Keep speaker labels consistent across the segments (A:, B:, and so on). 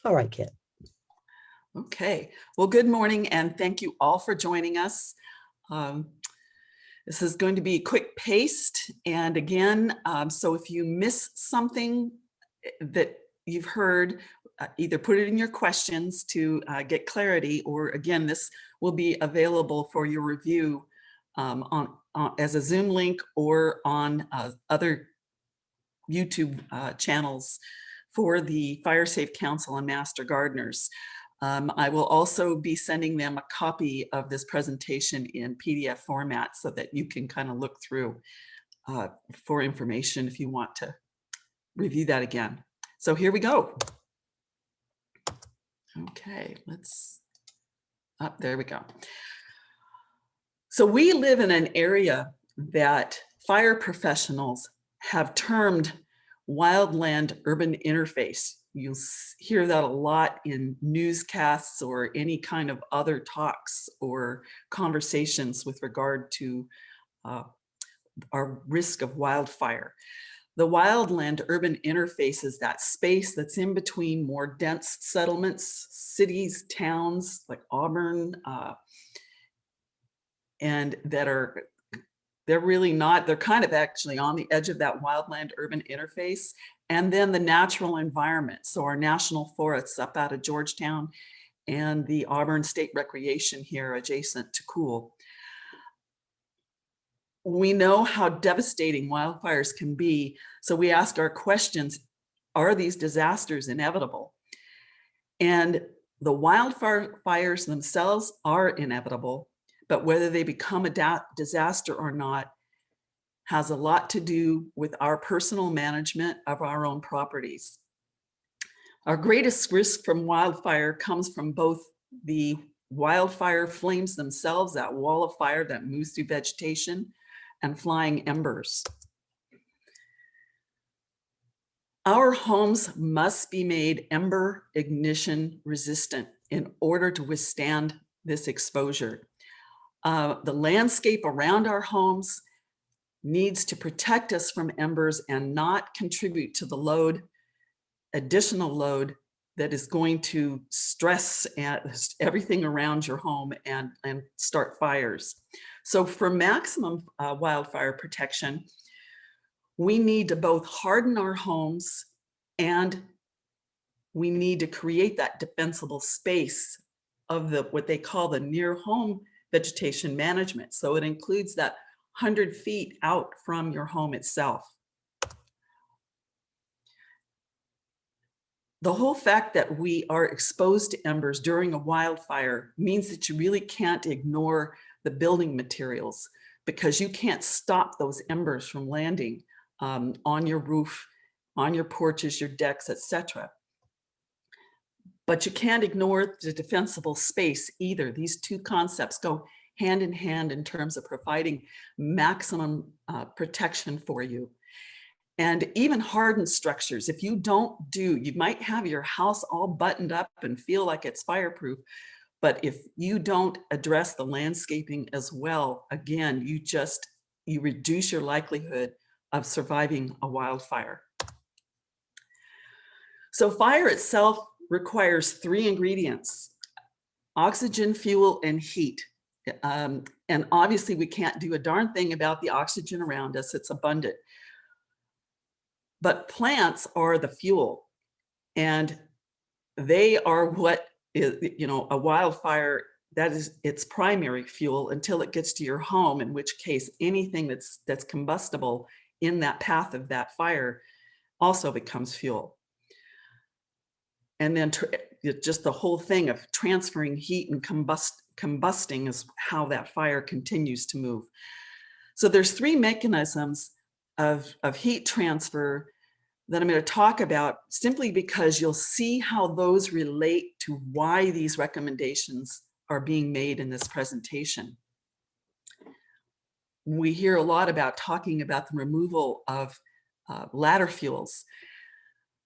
A: All right, Kit.
B: Okay, well, good morning and thank you all for joining us. This is going to be quick paced, and again, so if you miss something that you've heard, either put it in your questions to get clarity, or again, this will be available for your review as a Zoom link or on other YouTube channels for the Fire Safe Council and Master Gardeners. I will also be sending them a copy of this presentation in PDF format so that you can kind of look through for information if you want to review that again. So here we go. Okay, there we go. So we live in an area that fire professionals have termed wildland urban interface. You'll hear that a lot in newscasts or any kind of other talks or conversations with regard to our risk of wildfire. The wildland urban interface is that space that's in between more dense settlements, cities, towns like Auburn, and they're really not, they're kind of actually on the edge of that wildland urban interface. And then the natural environment. So our national forests up out of Georgetown and the Auburn State Recreation here adjacent to Cool. We know how devastating wildfires can be. So we ask our questions, are these disasters inevitable? And the wildfires themselves are inevitable, but whether they become a disaster or not has a lot to do with our personal management of our own properties. Our greatest risk from wildfire comes from both the wildfire flames themselves, that wall of fire that moves through vegetation, and flying embers. Our homes must be made ember ignition resistant in order to withstand this exposure. The landscape around our homes needs to protect us from embers and not contribute to the load, additional load that is going to stress everything around your home and start fires. So for maximum wildfire protection, we need to both harden our homes and we need to create that defensible space of what they call the near home vegetation management. So it includes that 100 feet out from your home itself. The whole fact that we are exposed to embers during a wildfire means that you really can't ignore the building materials because you can't stop those embers from landing on your roof, on your porches, your decks, etc. But you can't ignore the defensible space either. These two concepts go hand in hand in terms of providing maximum protection for you. And even hardened structures, if you don't you might have your house all buttoned up and feel like it's fireproof, but if you don't address the landscaping as well, again, you reduce your likelihood of surviving a wildfire. So fire itself requires 3 ingredients: oxygen, fuel, and heat. And obviously we can't do a darn thing about the oxygen around us, it's abundant. But plants are the fuel, and they are what is, a wildfire, that is its primary fuel until it gets to your home, in which case anything that's combustible in that path of that fire also becomes fuel. And then just the whole thing of transferring heat and combusting is how that fire continues to move. So there's 3 mechanisms of heat transfer that I'm going to talk about, simply because you'll see how those relate to why these recommendations are being made in this presentation. We hear a lot about talking about the removal of ladder fuels.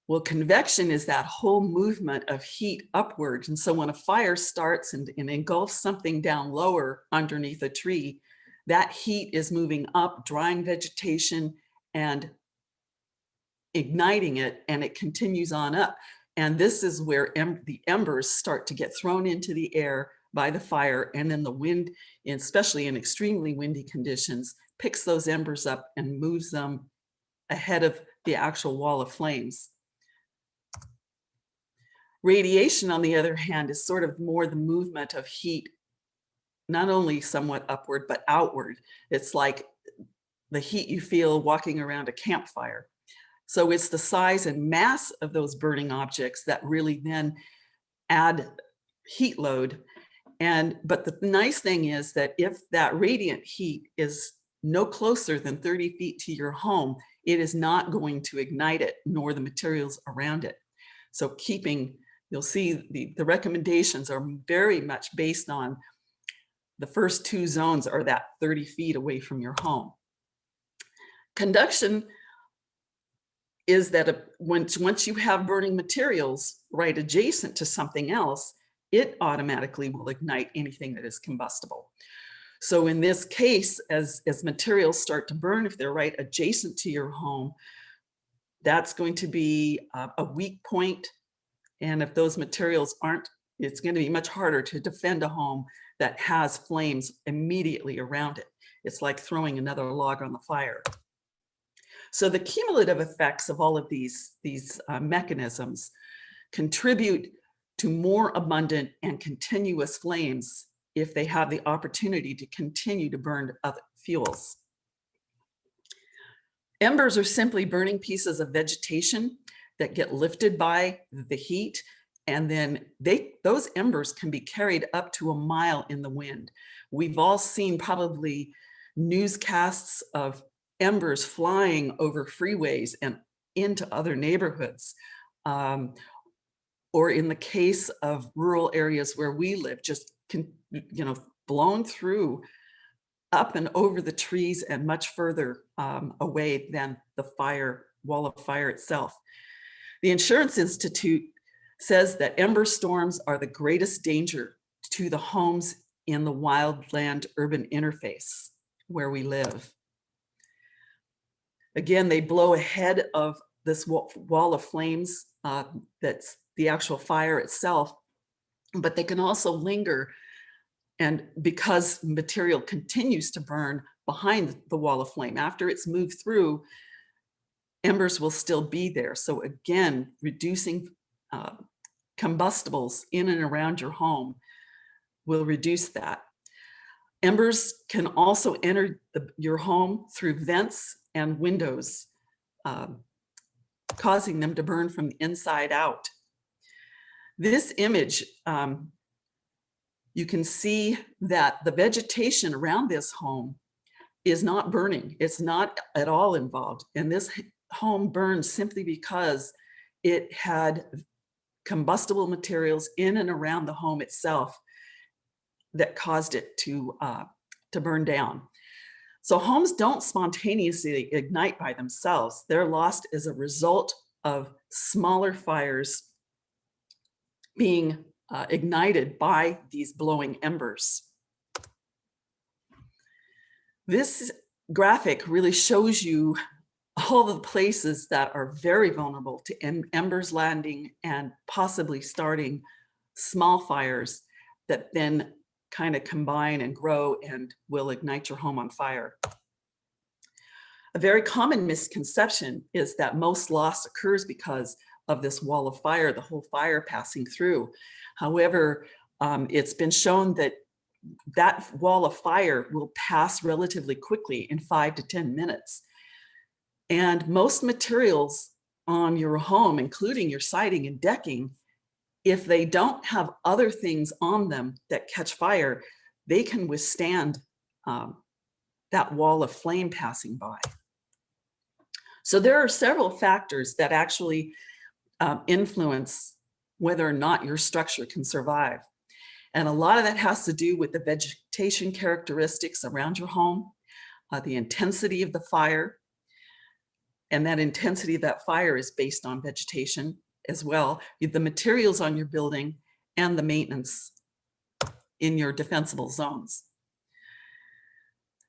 B: Well, convection is that whole movement of heat upwards. And so when a fire starts and engulfs something down lower underneath a tree, that heat is moving up, drying vegetation and igniting it, and it continues on up. And this is where the embers start to get thrown into the air by the fire, and then the wind, especially in extremely windy conditions, picks those embers up and moves them ahead of the actual wall of flames. Radiation, on the other hand, is sort of more the movement of heat, not only somewhat upward, but outward. It's like the heat you feel walking around a campfire. So it's the size and mass of those burning objects that really then add heat load. But the nice thing is that if that radiant heat is no closer than 30 feet to your home, it is not going to ignite it, nor the materials around it. So you'll see the recommendations are very much based on the first two zones are that 30 feet away from your home. Conduction is that once you have burning materials right adjacent to something else, it automatically will ignite anything that is combustible. So in this case, as materials start to burn, if they're right adjacent to your home, that's going to be a weak point. And if those materials aren't, it's going to be much harder to defend a home that has flames immediately around it. It's like throwing another log on the fire. So the cumulative effects of all of these mechanisms contribute to more abundant and continuous flames if they have the opportunity to continue to burn other fuels. Embers are simply burning pieces of vegetation that get lifted by the heat, and then those embers can be carried up to a mile in the wind. We've all seen probably newscasts of embers flying over freeways and into other neighborhoods. Or in the case of rural areas where we live, just blown through up and over the trees and much further away than the wall of fire itself. The Insurance Institute says that ember storms are the greatest danger to the homes in the wildland urban interface where we live. Again, they blow ahead of this wall of flames that's the actual fire itself, but they can also linger. And because material continues to burn behind the wall of flame, after it's moved through, embers will still be there. So again, reducing combustibles in and around your home will reduce that. Embers can also enter your home through vents and windows, causing them to burn from the inside out. This image, you can see that the vegetation around this home is not burning. It's not at all involved. And this home burned simply because it had combustible materials in and around the home itself that caused it to burn down. So homes don't spontaneously ignite by themselves. They're lost as a result of smaller fires being ignited by these blowing embers. This graphic really shows you all the places that are very vulnerable to embers landing and possibly starting small fires that then kind of combine and grow and will ignite your home on fire. A very common misconception is that most loss occurs because of this wall of fire, the whole fire passing through. However, it's been shown that that wall of fire will pass relatively quickly in 5 to 10 minutes. And most materials on your home, including your siding and decking, if they don't have other things on them that catch fire, they can withstand that wall of flame passing by. So there are several factors that actually influence whether or not your structure can survive. And a lot of that has to do with the vegetation characteristics around your home, the intensity of the fire, and that intensity of that fire is based on vegetation as well, the materials on your building, and the maintenance in your defensible zones.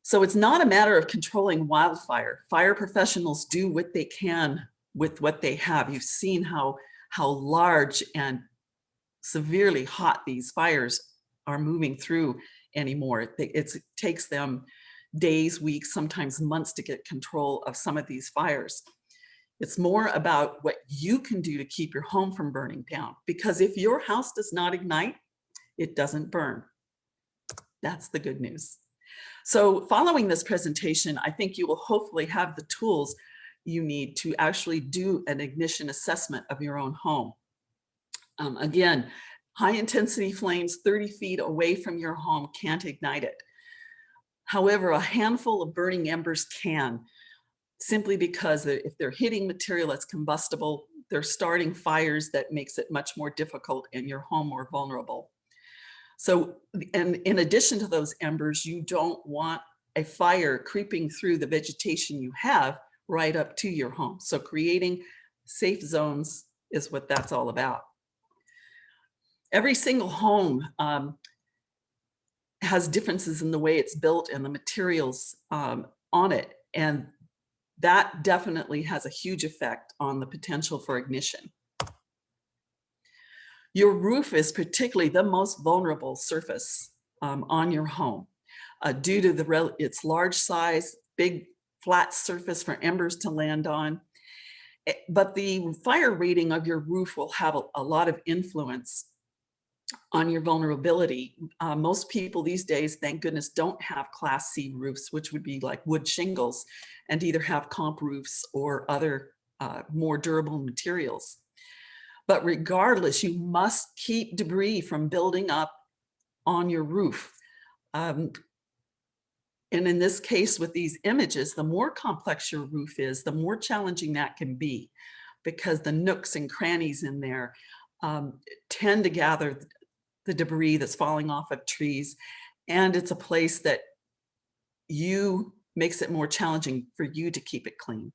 B: So it's not a matter of controlling wildfire. Fire professionals do what they can with what they have. You've seen how how large and severely hot these fires are moving through anymore. It takes them days, weeks, sometimes months to get control of some of these fires. It's more about what you can do to keep your home from burning down, because if your house does not ignite, it doesn't burn. That's the good news. So following this presentation, I think you will hopefully have the tools you need to actually do an ignition assessment of your own home. Again, high intensity flames 30 feet away from your home can't ignite it. However, a handful of burning embers can, simply because if they're hitting material that's combustible, they're starting fires that makes it much more difficult and your home more vulnerable. So, and in addition to those embers, you don't want a fire creeping through the vegetation you have right up to your home. So creating safe zones is what that's all about. Every single home has differences in the way it's built and the materials on it. And that definitely has a huge effect on the potential for ignition. Your roof is particularly the most vulnerable surface on your home due to its large size, big flat surface for embers to land on. But the fire rating of your roof will have a lot of influence on your vulnerability. Most people these days, thank goodness, don't have Class C roofs, which would be like wood shingles, and either have comp roofs or other more durable materials. But regardless, you must keep debris from building up on your roof. And in this case, with these images, the more complex your roof is, the more challenging that can be, because the nooks and crannies in there tend to gather the debris that's falling off of trees. And it's a place that makes it more challenging for you to keep it clean.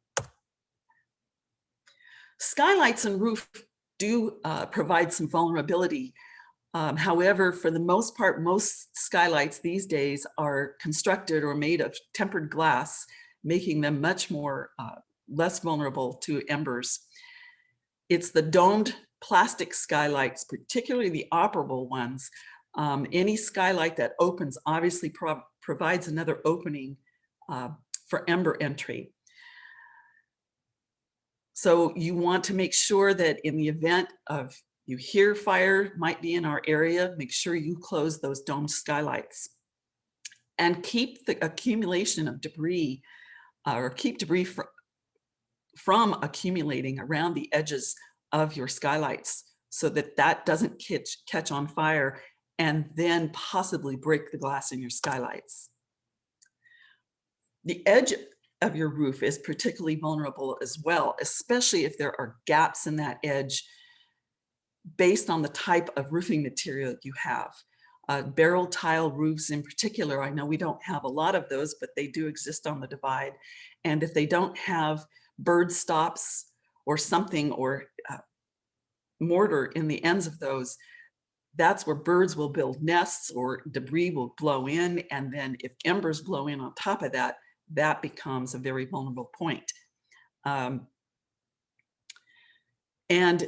B: Skylights and roof do provide some vulnerability. However, for the most part, most skylights these days are constructed or made of tempered glass, making them much more less vulnerable to embers. It's the domed plastic skylights, particularly the operable ones. Any skylight that opens obviously provides another opening for ember entry. So you want to make sure that in the event of you hear fire might be in our area, make sure you close those domed skylights and keep the accumulation of debris or keep debris from accumulating around the edges of your skylights so that that doesn't catch on fire and then possibly break the glass in your skylights. The edge of your roof is particularly vulnerable as well, especially if there are gaps in that edge based on the type of roofing material that you have. Barrel tile roofs in particular, I know we don't have a lot of those, but they do exist on the Divide. And if they don't have bird stops or something, or mortar in the ends of those, that's where birds will build nests or debris will blow in. And then if embers blow in on top of that, that becomes a very vulnerable point. And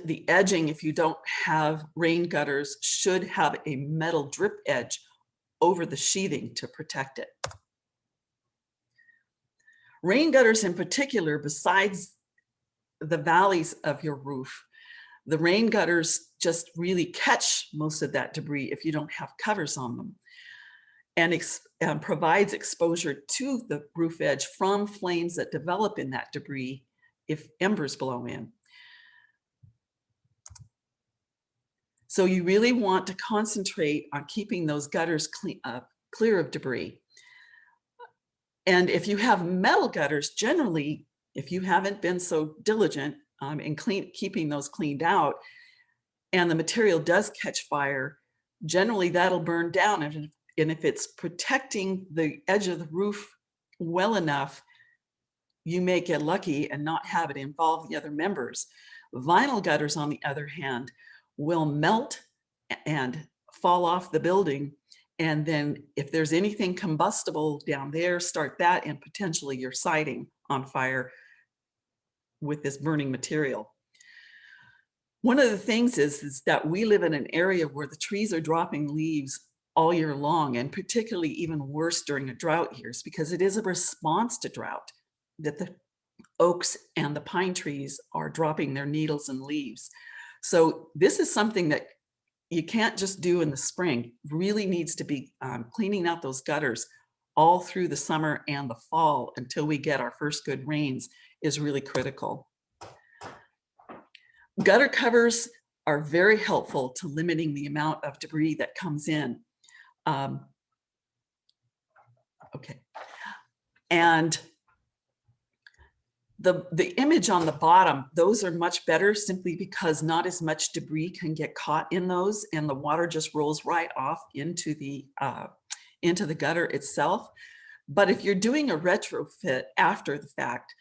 B: the edging, if you don't have rain gutters, should have a metal drip edge over the sheathing to protect it. Rain gutters in particular, besides the valleys of your roof, the rain gutters just really catch most of that debris if you don't have covers on them, and provides exposure to the roof edge from flames that develop in that debris if embers blow in. So you really want to concentrate on keeping those gutters clear of debris. And if you have metal gutters, generally, if you haven't been so diligent in keeping those cleaned out, and the material does catch fire, generally that'll burn down. And if it's protecting the edge of the roof well enough, you may get lucky and not have it involve the other members. Vinyl gutters, on the other hand, will melt and fall off the building. And then if there's anything combustible down there, start that and potentially your siding on fire with this burning material. One of the things is that we live in an area where the trees are dropping leaves all year long, and particularly even worse during the drought years, because it is a response to drought that the oaks and the pine trees are dropping their needles and leaves. So this is something that you can't just do in the spring. Really needs to be cleaning out those gutters all through the summer and the fall until we get our first good rains is really critical. Gutter covers are very helpful to limiting the amount of debris that comes in. Okay, and the image on the bottom, those are much better simply because not as much debris can get caught in those, and the water just rolls right off into the gutter itself. But if you're doing a retrofit after the fact,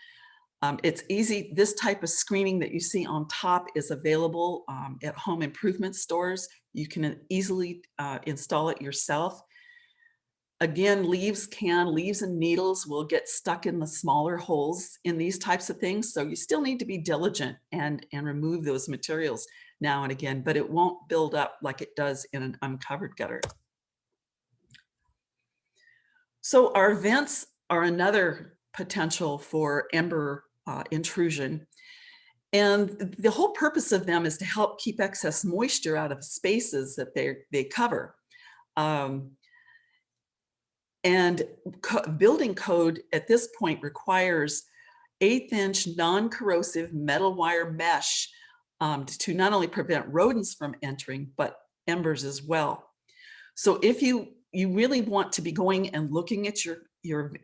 B: it's easy. This type of screening that you see on top is available at home improvement stores. You can easily install it yourself. Again, leaves and needles will get stuck in the smaller holes in these types of things. So you still need to be diligent and remove those materials now and again, but it won't build up like it does in an uncovered gutter. So our vents are another potential for ember intrusion. And the whole purpose of them is to help keep excess moisture out of spaces that they cover. And building code at this point requires 1/8-inch non-corrosive metal wire mesh to not only prevent rodents from entering, but embers as well. So if you really want to be going and looking at your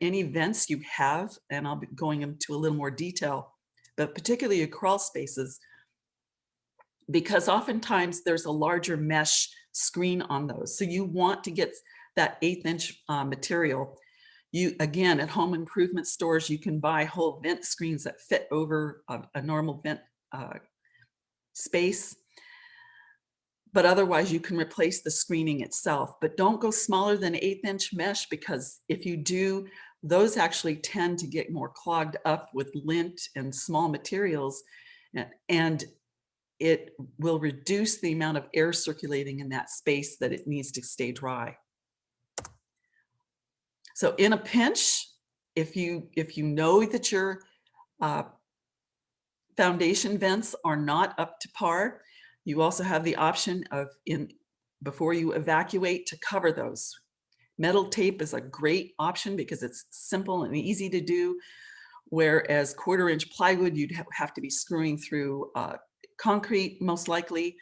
B: any vents you have, and I'll be going into a little more detail, but particularly your crawl spaces, because oftentimes there's a larger mesh screen on those. So you want to get that 1/8-inch material. You, again, at home improvement stores, you can buy whole vent screens that fit over a normal vent space. But otherwise, you can replace the screening itself. But don't go smaller than 1/8-inch mesh, because if you do, those actually tend to get more clogged up with lint and small materials, and it will reduce the amount of air circulating in that space that it needs to stay dry. So in a pinch, if you know that your foundation vents are not up to par, you also have the option of, before you evacuate, to cover those. Metal tape is a great option because it's simple and easy to do, whereas 1/4-inch plywood, you'd have to be screwing through concrete most likely,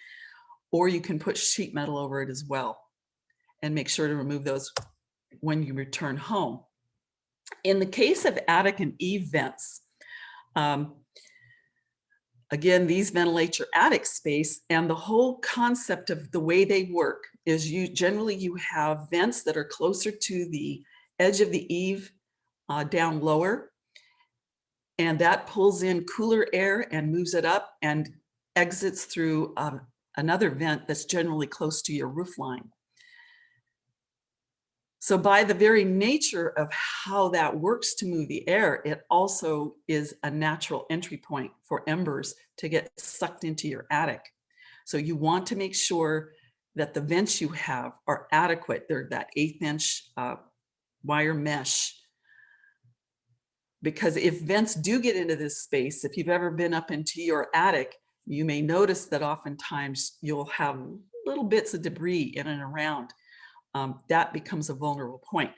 B: or you can put sheet metal over it as well, and make sure to remove those when you return home. In the case of attic and eave vents, again, these ventilate your attic space, and the whole concept of the way they work is generally you have vents that are closer to the edge of the eave down lower, and that pulls in cooler air and moves it up and exits through another vent that's generally close to your roof line. So by the very nature of how that works to move the air, it also is a natural entry point for embers to get sucked into your attic. So you want to make sure that the vents you have are adequate. They're that 1/8-inch wire mesh. Because if vents do get into this space, if you've ever been up into your attic, you may notice that oftentimes you'll have little bits of debris in and around. That becomes a vulnerable point.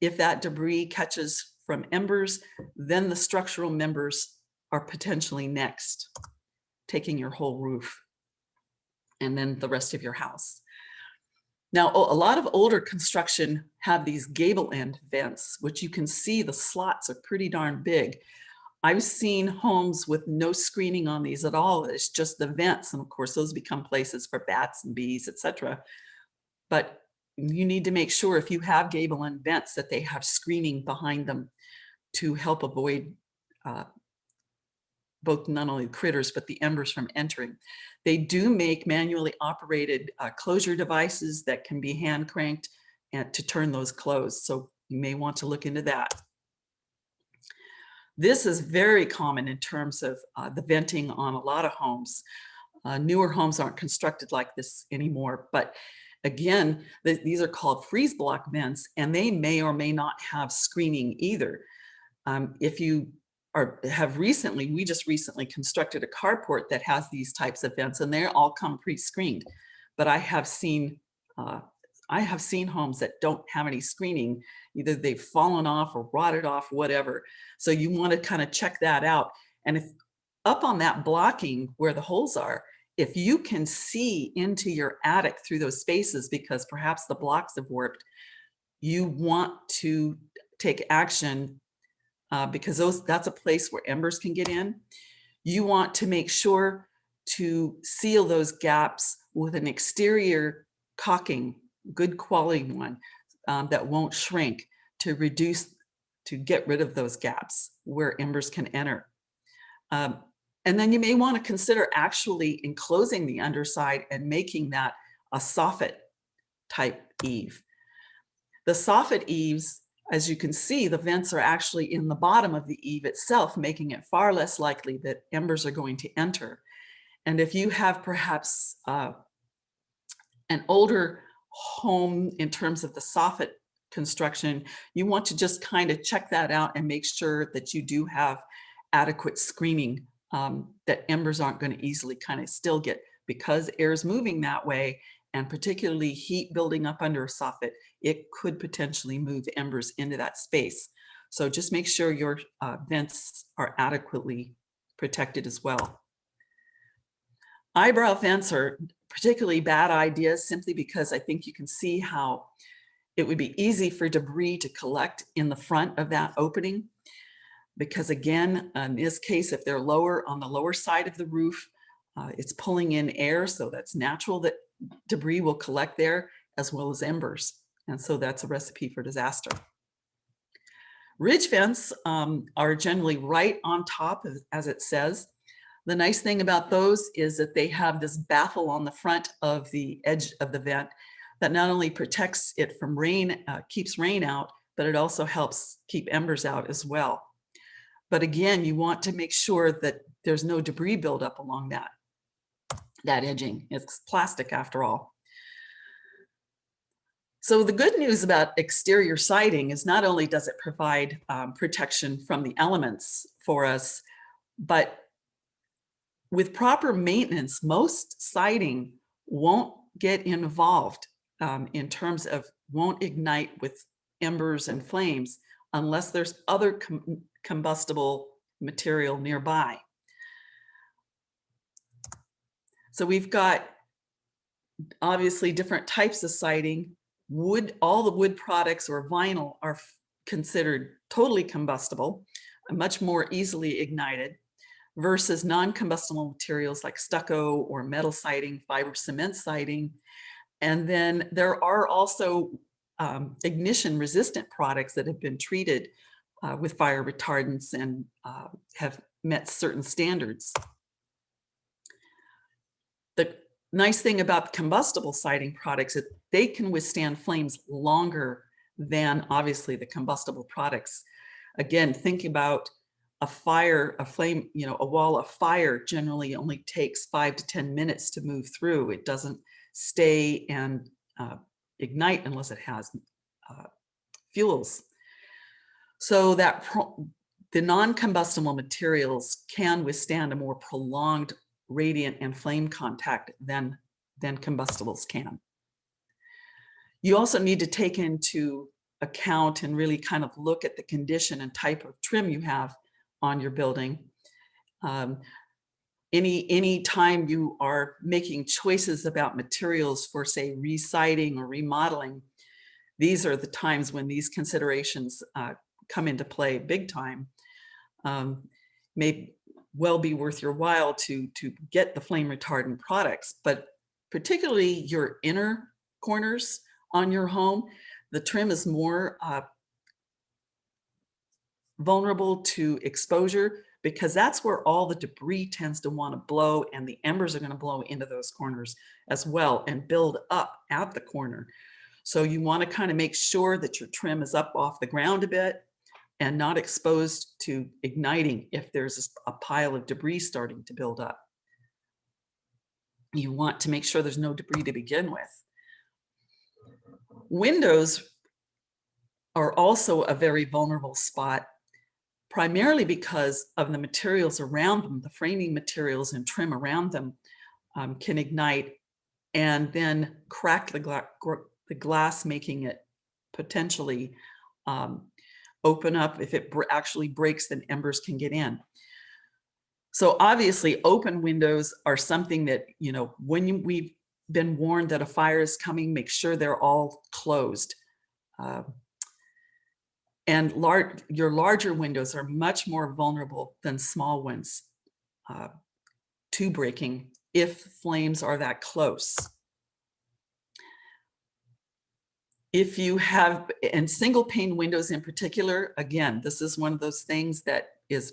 B: If that debris catches from embers, then the structural members are potentially next, taking your whole roof and then the rest of your house. Now, a lot of older construction have these gable end vents, which you can see the slots are pretty darn big. I've seen homes with no screening on these at all. It's just the vents. And of course, those become places for bats and bees, etc. But you need to make sure, if you have gable end vents, that they have screening behind them to help avoid both not only critters, but the embers from entering. They do make manually operated closure devices that can be hand cranked and to turn those closed. So you may want to look into that. This is very common in terms of the venting on a lot of homes. Newer homes aren't constructed like this anymore, but again, these are called freeze block vents, and they may or may not have screening either. If you we just recently constructed a carport that has these types of vents, and they all come pre-screened. But I have seen homes that don't have any screening. Either they've fallen off or rotted off, whatever. So you want to kind of check that out. And if up on that blocking where the holes are, if you can see into your attic through those spaces because perhaps the blocks have warped, you want to take action because that's a place where embers can get in. You want to make sure to seal those gaps with an exterior caulking, good quality one that won't shrink to get rid of those gaps where embers can enter. And then you may want to consider actually enclosing the underside and making that a soffit type eave. The soffit eaves, as you can see, the vents are actually in the bottom of the eave itself, making it far less likely that embers are going to enter. And if you have perhaps an older home in terms of the soffit construction, you want to just kind of check that out and make sure that you do have adequate screening, that embers aren't going to easily kind of still get, because air is moving that way, and particularly heat building up under a soffit, it could potentially move embers into that space. So just make sure your vents are adequately protected as well. Eyebrow vents are particularly bad ideas simply because I think you can see how it would be easy for debris to collect in the front of that opening. Because again, in this case, if they're lower on the lower side of the roof, it's pulling in air, so that's natural that debris will collect there as well as embers. And so that's a recipe for disaster. Ridge vents are generally right on top, as it says. The nice thing about those is that they have this baffle on the front of the edge of the vent that not only protects it from rain, keeps rain out, but it also helps keep embers out as well. But again, you want to make sure that there's no debris buildup along that edging. It's plastic after all. So the good news about exterior siding is not only does it provide protection from the elements for us, but with proper maintenance, most siding won't get involved in terms of won't ignite with embers and flames unless there's other combustible material nearby. So we've got obviously different types of siding. Wood, all the wood products or vinyl are considered totally combustible, much more easily ignited, versus non-combustible materials like stucco or metal siding, fiber cement siding. And then there are also ignition resistant products that have been treated with fire retardants and have met certain standards. The nice thing about combustible siding products is they can withstand flames longer than obviously the combustible products. Again, think about a flame, a wall of fire generally only takes 5 to 10 minutes to move through. It doesn't stay and ignite unless it has fuels. So that the non-combustible materials can withstand a more prolonged radiant and flame contact than combustibles can. You also need to take into account and really kind of look at the condition and type of trim you have on your building. Any time you are making choices about materials for, say, residing or remodeling, these are the times when these considerations come into play big time. May well be worth your while to get the flame retardant products, but particularly your inner corners on your home, the trim is more vulnerable to exposure because that's where all the debris tends to want to blow, and the embers are going to blow into those corners as well and build up at the corner. So you want to kind of make sure that your trim is up off the ground a bit and not exposed to igniting if there's a pile of debris starting to build up. You want to make sure there's no debris to begin with. Windows are also a very vulnerable spot, primarily because of the materials around them. The framing materials and trim around them can ignite and then crack the glass, making it potentially open up. If it actually breaks, then embers can get in. So obviously open windows are something that, you know, when we've been warned that a fire is coming, make sure they're all closed. And your larger windows are much more vulnerable than small ones to breaking if flames are that close. If you have, and single pane windows in particular, again, this is one of those things that is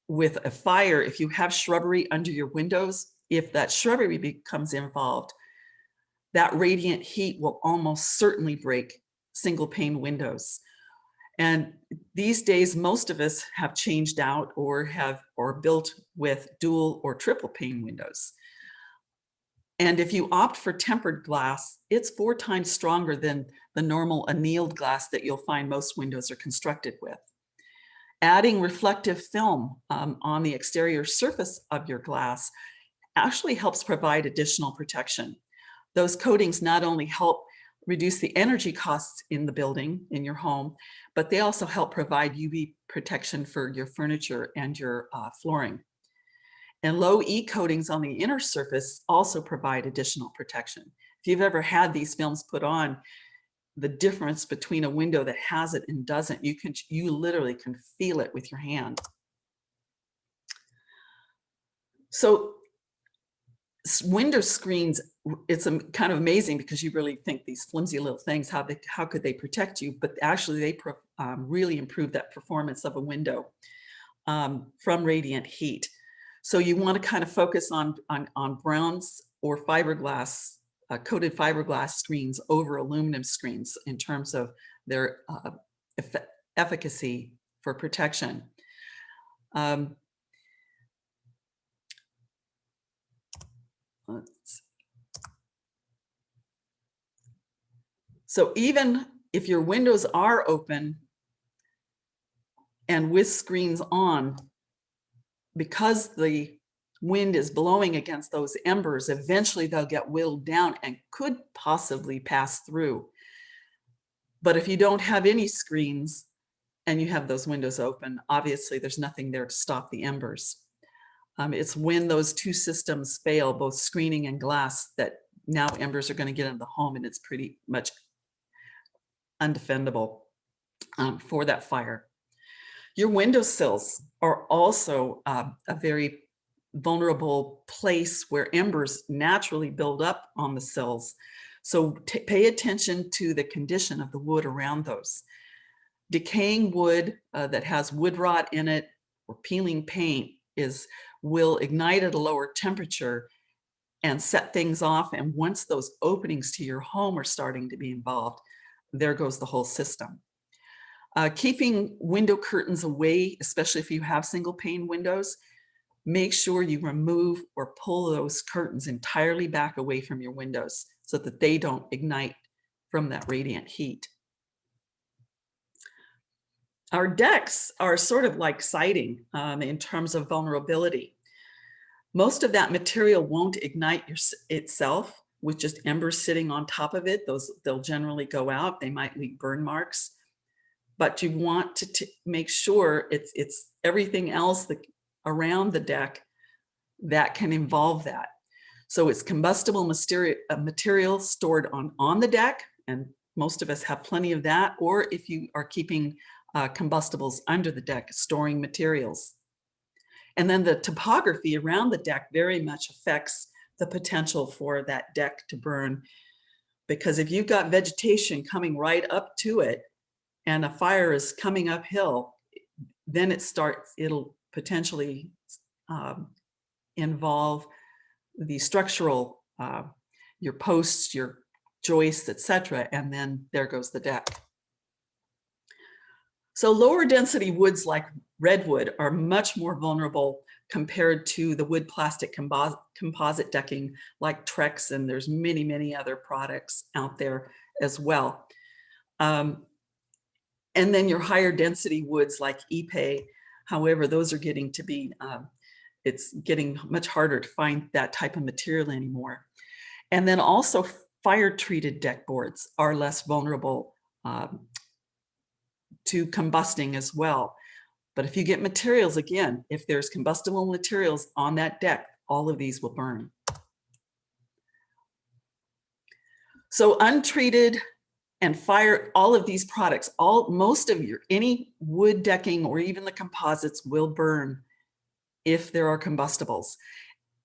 B: with a fire. If you have shrubbery under your windows, if that shrubbery becomes involved, that radiant heat will almost certainly break single pane windows. And these days, most of us have changed out or built with dual or triple pane windows. And if you opt for tempered glass, it's 4 times stronger than the normal annealed glass that you'll find most windows are constructed with. Adding reflective film on the exterior surface of your glass actually helps provide additional protection. Those coatings not only help reduce the energy costs in the building, in your home, but they also help provide UV protection for your furniture and your flooring. And low E coatings on the inner surface also provide additional protection. If you've ever had these films put on, the difference between a window that has it and doesn't, you literally can feel it with your hand. So window screens, it's kind of amazing because you really think these flimsy little things, how could they protect you? But actually they really improve that performance of a window from radiant heat. So you want to kind of focus on browns or fiberglass, coated fiberglass screens over aluminum screens in terms of their efficacy for protection. So even if your windows are open and with screens on, because the wind is blowing against those embers, eventually they'll get whittled down and could possibly pass through. But if you don't have any screens and you have those windows open, obviously there's nothing there to stop the embers. It's when those two systems fail, both screening and glass, that now embers are going to get into the home, and it's pretty much undefendable for that fire. Your windowsills are also a very vulnerable place where embers naturally build up on the sills. So pay attention to the condition of the wood around those. Decaying wood that has wood rot in it or peeling paint will ignite at a lower temperature and set things off. And once those openings to your home are starting to be involved, there goes the whole system. Keeping window curtains away, especially if you have single pane windows, make sure you remove or pull those curtains entirely back away from your windows so that they don't ignite from that radiant heat. Our decks are sort of like siding in terms of vulnerability. Most of that material won't ignite itself with just embers sitting on top of it. They'll generally go out. They might leave burn marks. But you want to make sure it's everything else around the deck that can involve that. So it's combustible material stored on the deck, and most of us have plenty of that, or if you are keeping combustibles under the deck, storing materials. And then the topography around the deck very much affects the potential for that deck to burn, because if you've got vegetation coming right up to it, and a fire is coming uphill, then it'll potentially involve the structural, your posts, your joists, etc., and then there goes the deck. So lower density woods like redwood are much more vulnerable compared to the wood plastic composite decking like Trex, and there's many, many other products out there as well. And then your higher density woods like Ipe, however, those are getting to be, it's getting much harder to find that type of material anymore. And then also fire-treated deck boards are less vulnerable to combusting as well. But if you get materials, again, if there's combustible materials on that deck, all of these will burn. So untreated and fire, all of these products, most of any wood decking or even the composites will burn if there are combustibles.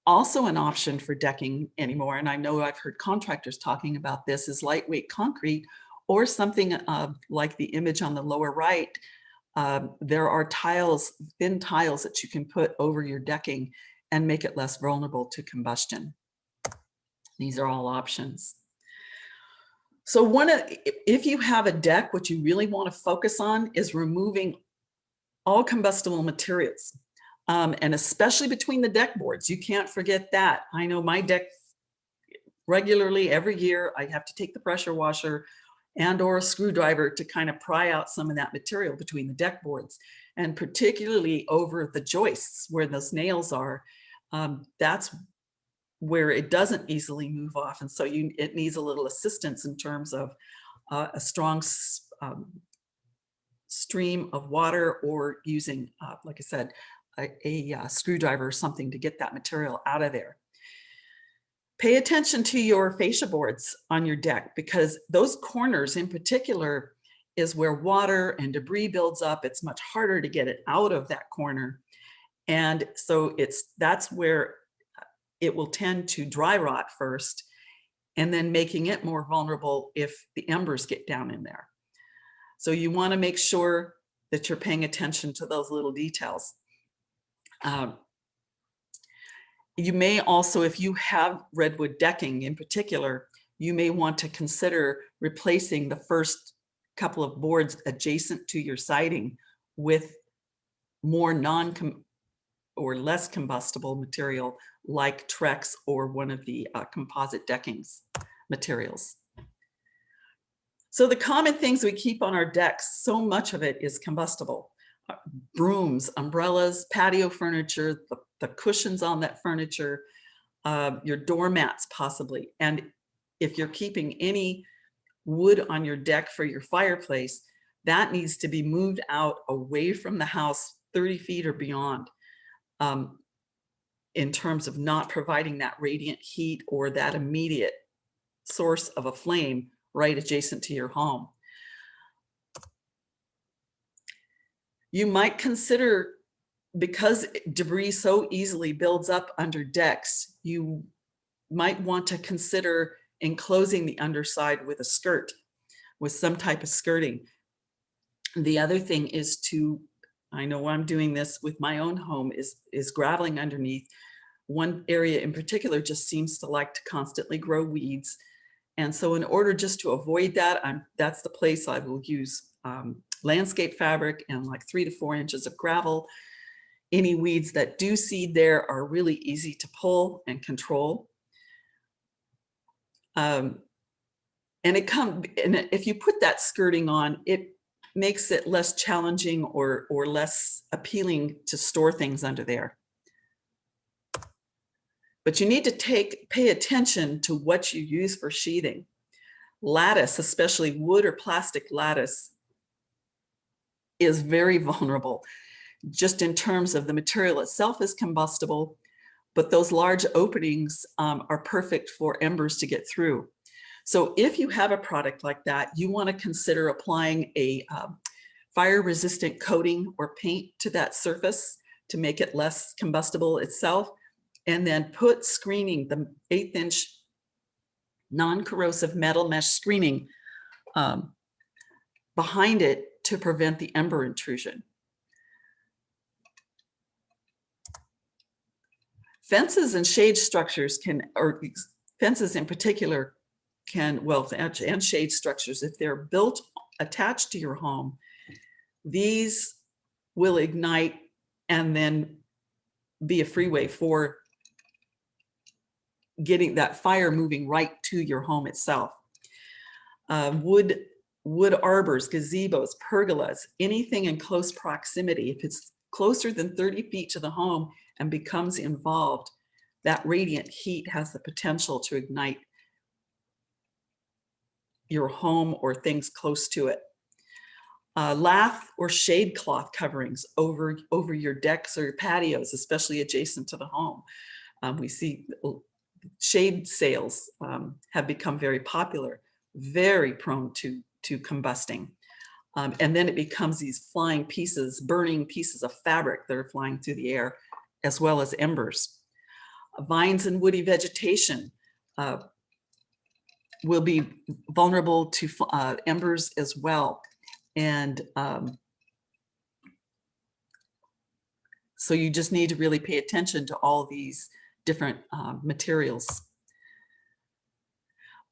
B: Also an option for decking anymore, and I know I've heard contractors talking about this, is lightweight concrete or something like the image on the lower right. There are tiles, thin tiles that you can put over your decking and make it less vulnerable to combustion. These are all options. So if you have a deck, what you really want to focus on is removing all combustible materials, and especially between the deck boards. You can't forget that. I know my deck regularly, every year, I have to take the pressure washer and or a screwdriver to kind of pry out some of that material between the deck boards, and particularly over the joists where those nails are. That's where it doesn't easily move off, and so it needs a little assistance in terms of a strong stream of water, or using, like I said, a screwdriver or something to get that material out of there. Pay attention to your fascia boards on your deck, because those corners in particular is where water and debris builds up. It's much harder to get it out of that corner. And so that's where it will tend to dry rot first, and then making it more vulnerable if the embers get down in there. So you want to make sure that you're paying attention to those little details. You may also, if you have redwood decking in particular, you may want to consider replacing the first couple of boards adjacent to your siding with more or less combustible material like Trex or one of the composite deckings materials. So the common things we keep on our decks, so much of it is combustible. Brooms, umbrellas, patio furniture, the cushions on that furniture, your doormats possibly. And if you're keeping any wood on your deck for your fireplace, that needs to be moved out away from the house 30 feet or beyond, in terms of not providing that radiant heat or that immediate source of a flame right adjacent to your home. You might consider, because debris so easily builds up under decks, you might want to consider enclosing the underside with a skirt, with some type of skirting. The other thing is I know I'm doing this with my own home, is graveling underneath. One area in particular just seems to like to constantly grow weeds. And so in order just to avoid that, that's the place I will use landscape fabric and like 3 to 4 inches of gravel. Any weeds that do seed there are really easy to pull and control. And if you put that skirting on, it makes it less challenging or less appealing to store things under there. But you need to pay attention to what you use for sheathing. Lattice, especially wood or plastic lattice, is very vulnerable, just in terms of the material itself is combustible, but those large openings are perfect for embers to get through. So if you have a product like that, you want to consider applying a fire-resistant coating or paint to that surface to make it less combustible itself, and then put screening, the 1/8 inch non-corrosive metal mesh screening behind it to prevent the ember intrusion. Fences and shade structures or fences in particular and shade structures, if they're built attached to your home, these will ignite and then be a freeway for getting that fire moving right to your home itself. Wood arbors, gazebos, pergolas, anything in close proximity, if it's closer than 30 feet to the home and becomes involved, that radiant heat has the potential to ignite your home or things close to it. Lath or shade cloth coverings over your decks or your patios, especially adjacent to the home. We see shade sails have become very popular, very prone to combusting. And then it becomes these flying pieces, burning pieces of fabric that are flying through the air, as well as embers. Vines and woody vegetation will be vulnerable to embers as well. And so you just need to really pay attention to all these different materials.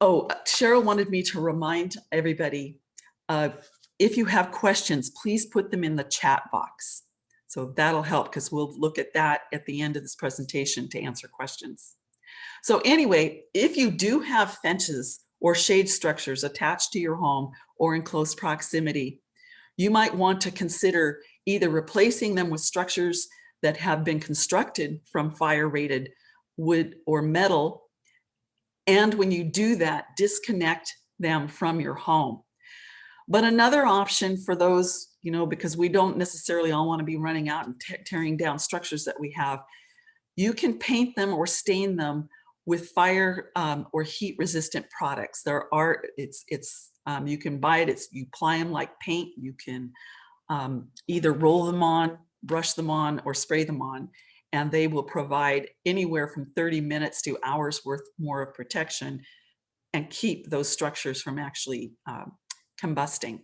B: Oh, Cheryl wanted me to remind everybody, if you have questions, please put them in the chat box. So that'll help, because we'll look at that at the end of this presentation to answer questions. So anyway, if you do have fences or shade structures attached to your home or in close proximity, you might want to consider either replacing them with structures that have been constructed from fire-rated wood or metal. And when you do that, disconnect them from your home. But another option for those, you know, because we don't necessarily all want to be running out and tearing down structures that we have, you can paint them or stain them with fire or heat resistant products. There are, you can buy it, you apply them like paint. You can either roll them on, brush them on, or spray them on, and they will provide anywhere from 30 minutes to hours worth more of protection and keep those structures from actually combusting.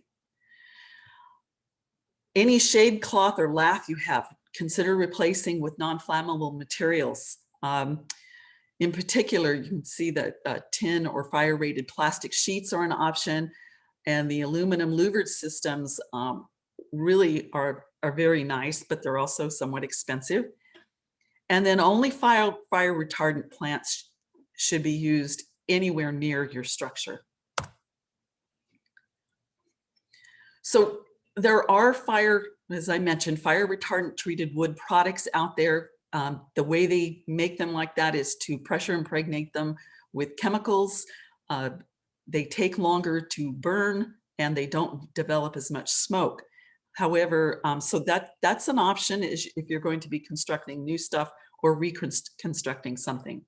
B: Any shade cloth or lath you have, consider replacing with non-flammable materials. In particular, you can see that tin or fire-rated plastic sheets are an option, and the aluminum louvered systems really are very nice, but they're also somewhat expensive. And then only fire retardant plants should be used anywhere near your structure. So there are as I mentioned, fire retardant treated wood products out there. The way they make them like that is to pressure impregnate them with chemicals. They take longer to burn and they don't develop as much smoke. However, so that's an option if you're going to be constructing new stuff or reconstructing something.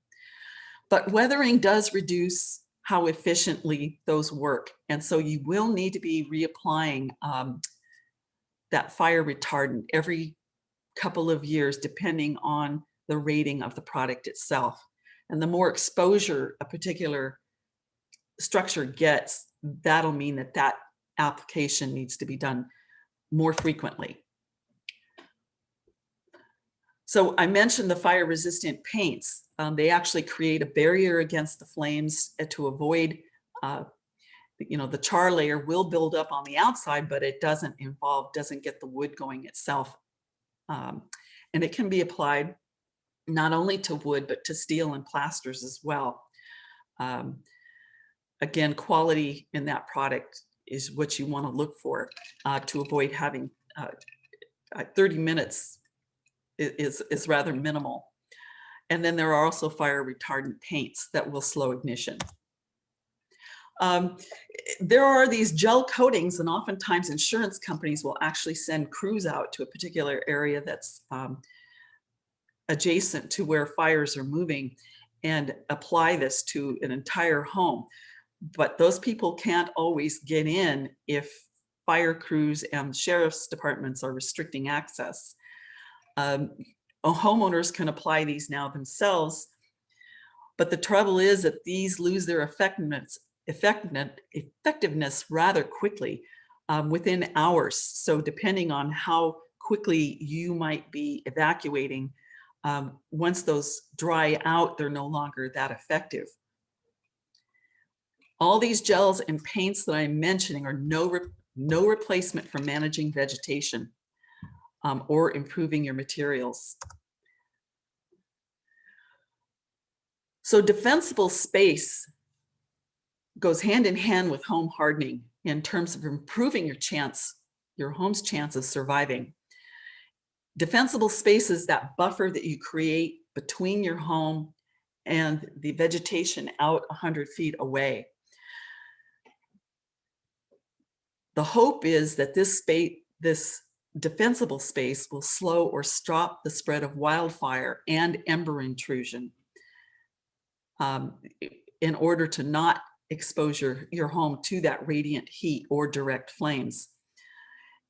B: But weathering does reduce how efficiently those work. And so you will need to be reapplying that fire retardant every couple of years, depending on the rating of the product itself. And the more exposure a particular structure gets, that'll mean that application needs to be done more frequently. So I mentioned the fire resistant paints. They actually create a barrier against the flames to avoid, the char layer will build up on the outside, but it doesn't get the wood going itself. And it can be applied not only to wood, but to steel and plasters as well. Again, quality in that product is what you want to look for to avoid having 30 minutes is rather minimal. And then there are also fire retardant paints that will slow ignition. There are these gel coatings, and oftentimes insurance companies will actually send crews out to a particular area that's adjacent to where fires are moving and apply this to an entire home. But those people can't always get in if fire crews and sheriff's departments are restricting access. Homeowners can apply these now themselves, but the trouble is that these lose their effectiveness rather quickly, within hours. So depending on how quickly you might be evacuating, once those dry out, they're no longer that effective. All these gels and paints that I'm mentioning are no replacement for managing vegetation or improving your materials. So defensible space goes hand in hand with home hardening in terms of improving your home's chance of surviving. Defensible space is that buffer that you create between your home and the vegetation out 100 feet away. The hope is that this defensible space will slow or stop the spread of wildfire and ember intrusion in order to not expose your home to that radiant heat or direct flames.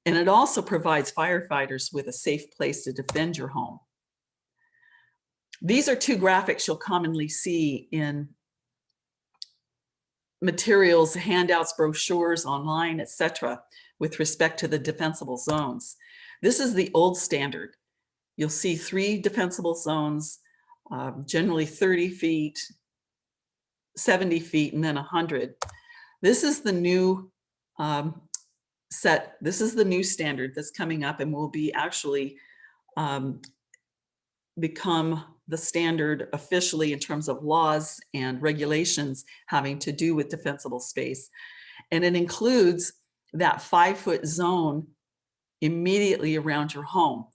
B: And it also provides firefighters with a safe place to defend your home. These are two graphics you'll commonly see in materials, handouts, brochures, online, etc., with respect to the defensible zones. This is the old standard. You'll see 3 defensible zones, generally 30 feet, 70 feet, and then 100. This is the new this is the new standard that's coming up and will be actually become the standard officially in terms of laws and regulations having to do with defensible space. And it includes that 5-foot zone immediately around your home.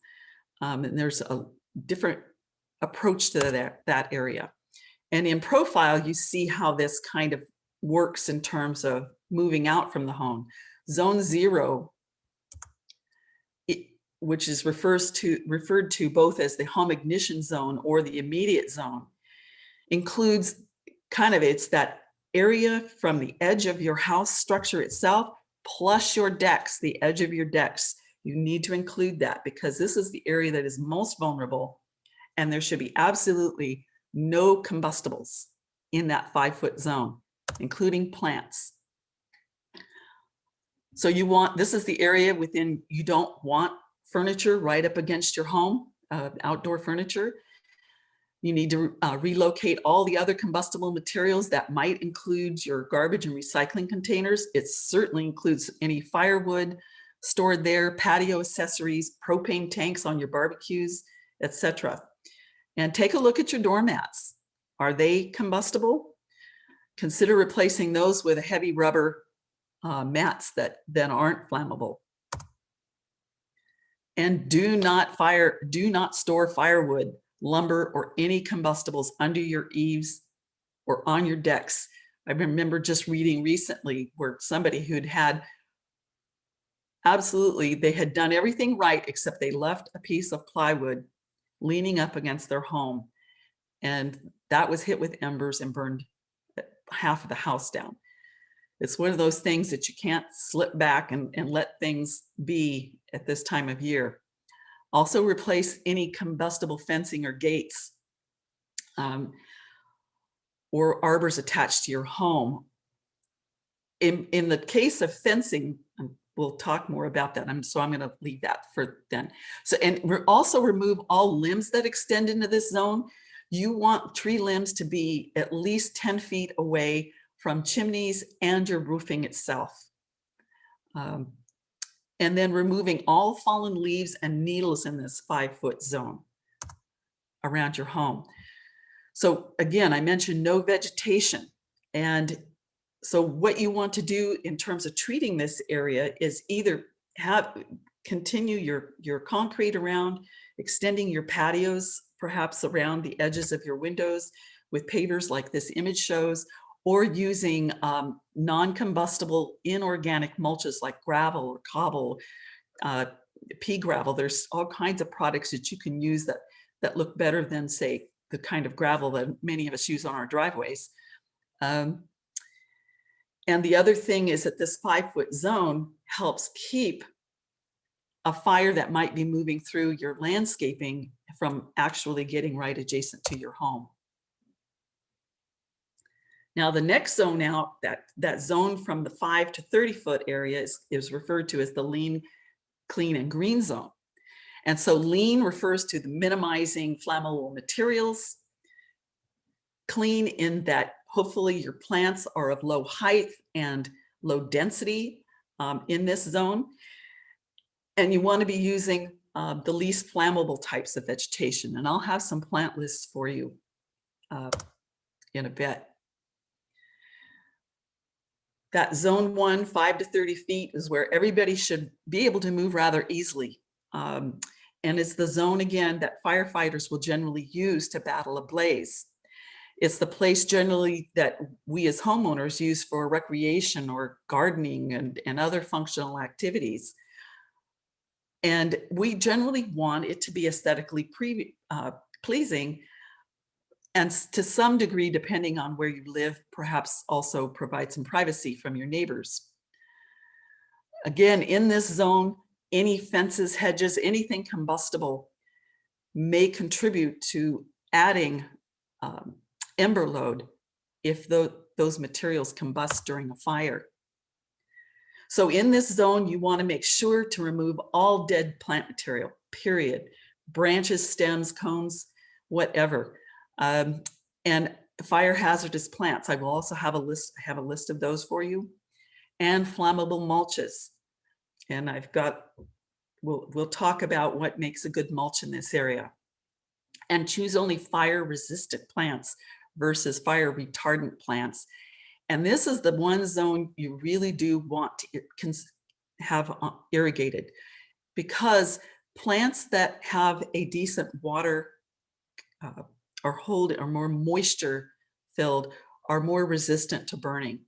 B: And there's a different approach to that area. And in profile, you see how this kind of works in terms of moving out from the home. Zone 0, which is referred to both as the home ignition zone or the immediate zone, includes it's that area from the edge of your house structure itself, plus your decks, the edge of your decks. You need to include that because this is the area that is most vulnerable, and there should be absolutely no combustibles in that 5-foot zone, including plants. So this is the area within, you don't want furniture right up against your home, outdoor furniture. You need to relocate all the other combustible materials. That might include your garbage and recycling containers. It certainly includes any firewood stored there, patio accessories, propane tanks on your barbecues, etc. And take a look at your doormats. Are they combustible? Consider replacing those with a heavy rubber mats that then aren't flammable. And do not store firewood, lumber, or any combustibles under your eaves or on your decks. I remember just reading recently where somebody who'd had they had done everything right except they left a piece of plywood leaning up against their home, and that was hit with embers and burned half of the house down. It's one of those things that you can't slip back and let things be at this time of year. Also replace any combustible fencing or gates or arbors attached to your home. In the case of fencing, we'll talk more about that. So I'm going to leave that for then. So, and also remove all limbs that extend into this zone. You want tree limbs to be at least 10 feet away from chimneys and your roofing itself. And then removing all fallen leaves and needles in this 5-foot zone around your home. So again, I mentioned no vegetation. And so what you want to do in terms of treating this area is either continue your concrete around, extending your patios, perhaps around the edges of your windows with pavers like this image shows, or using non-combustible inorganic mulches like gravel or cobble, pea gravel. There's all kinds of products that you can use that look better than, say, the kind of gravel that many of us use on our driveways. And the other thing is that this 5-foot zone helps keep a fire that might be moving through your landscaping from actually getting right adjacent to your home. Now, the next zone out, that zone from the 5 to 30-foot area is referred to as the lean, clean, and green zone. And so lean refers to the minimizing flammable materials. Clean in that hopefully your plants are of low height and low density in this zone. And you want to be using the least flammable types of vegetation. And I'll have some plant lists for you in a bit. That zone 1, 5 to 30 feet is where everybody should be able to move rather easily. And it's the zone, again, that firefighters will generally use to battle a blaze. It's the place generally that we as homeowners use for recreation or gardening and other functional activities. And we generally want it to be aesthetically pleasing, and to some degree, depending on where you live, perhaps also provide some privacy from your neighbors. Again, in this zone, any fences, hedges, anything combustible may contribute to adding ember load if those materials combust during a fire. So in this zone, you want to make sure to remove all dead plant material, period. Branches, stems, cones, whatever. And fire hazardous plants. I will also have a list of those for you. And flammable mulches. And we'll talk about what makes a good mulch in this area. And choose only fire resistant plants versus fire retardant plants. And this is the one zone you really do want to have irrigated, because plants that have a decent water or more moisture filled are more resistant to burning.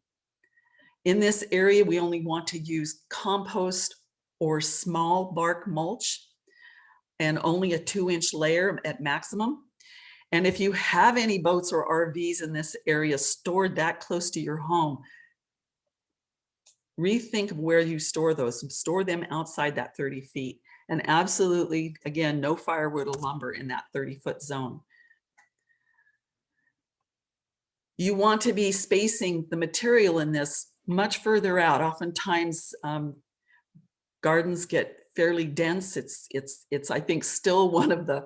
B: In this area, we only want to use compost or small bark mulch, and only a 2-inch layer at maximum. And if you have any boats or RVs in this area stored that close to your home, rethink of where you store those and store them outside that 30 feet. And absolutely, again, no firewood or lumber in that 30-foot zone. You want to be spacing the material in this much further out. Oftentimes, gardens get fairly dense. It's I think still one of the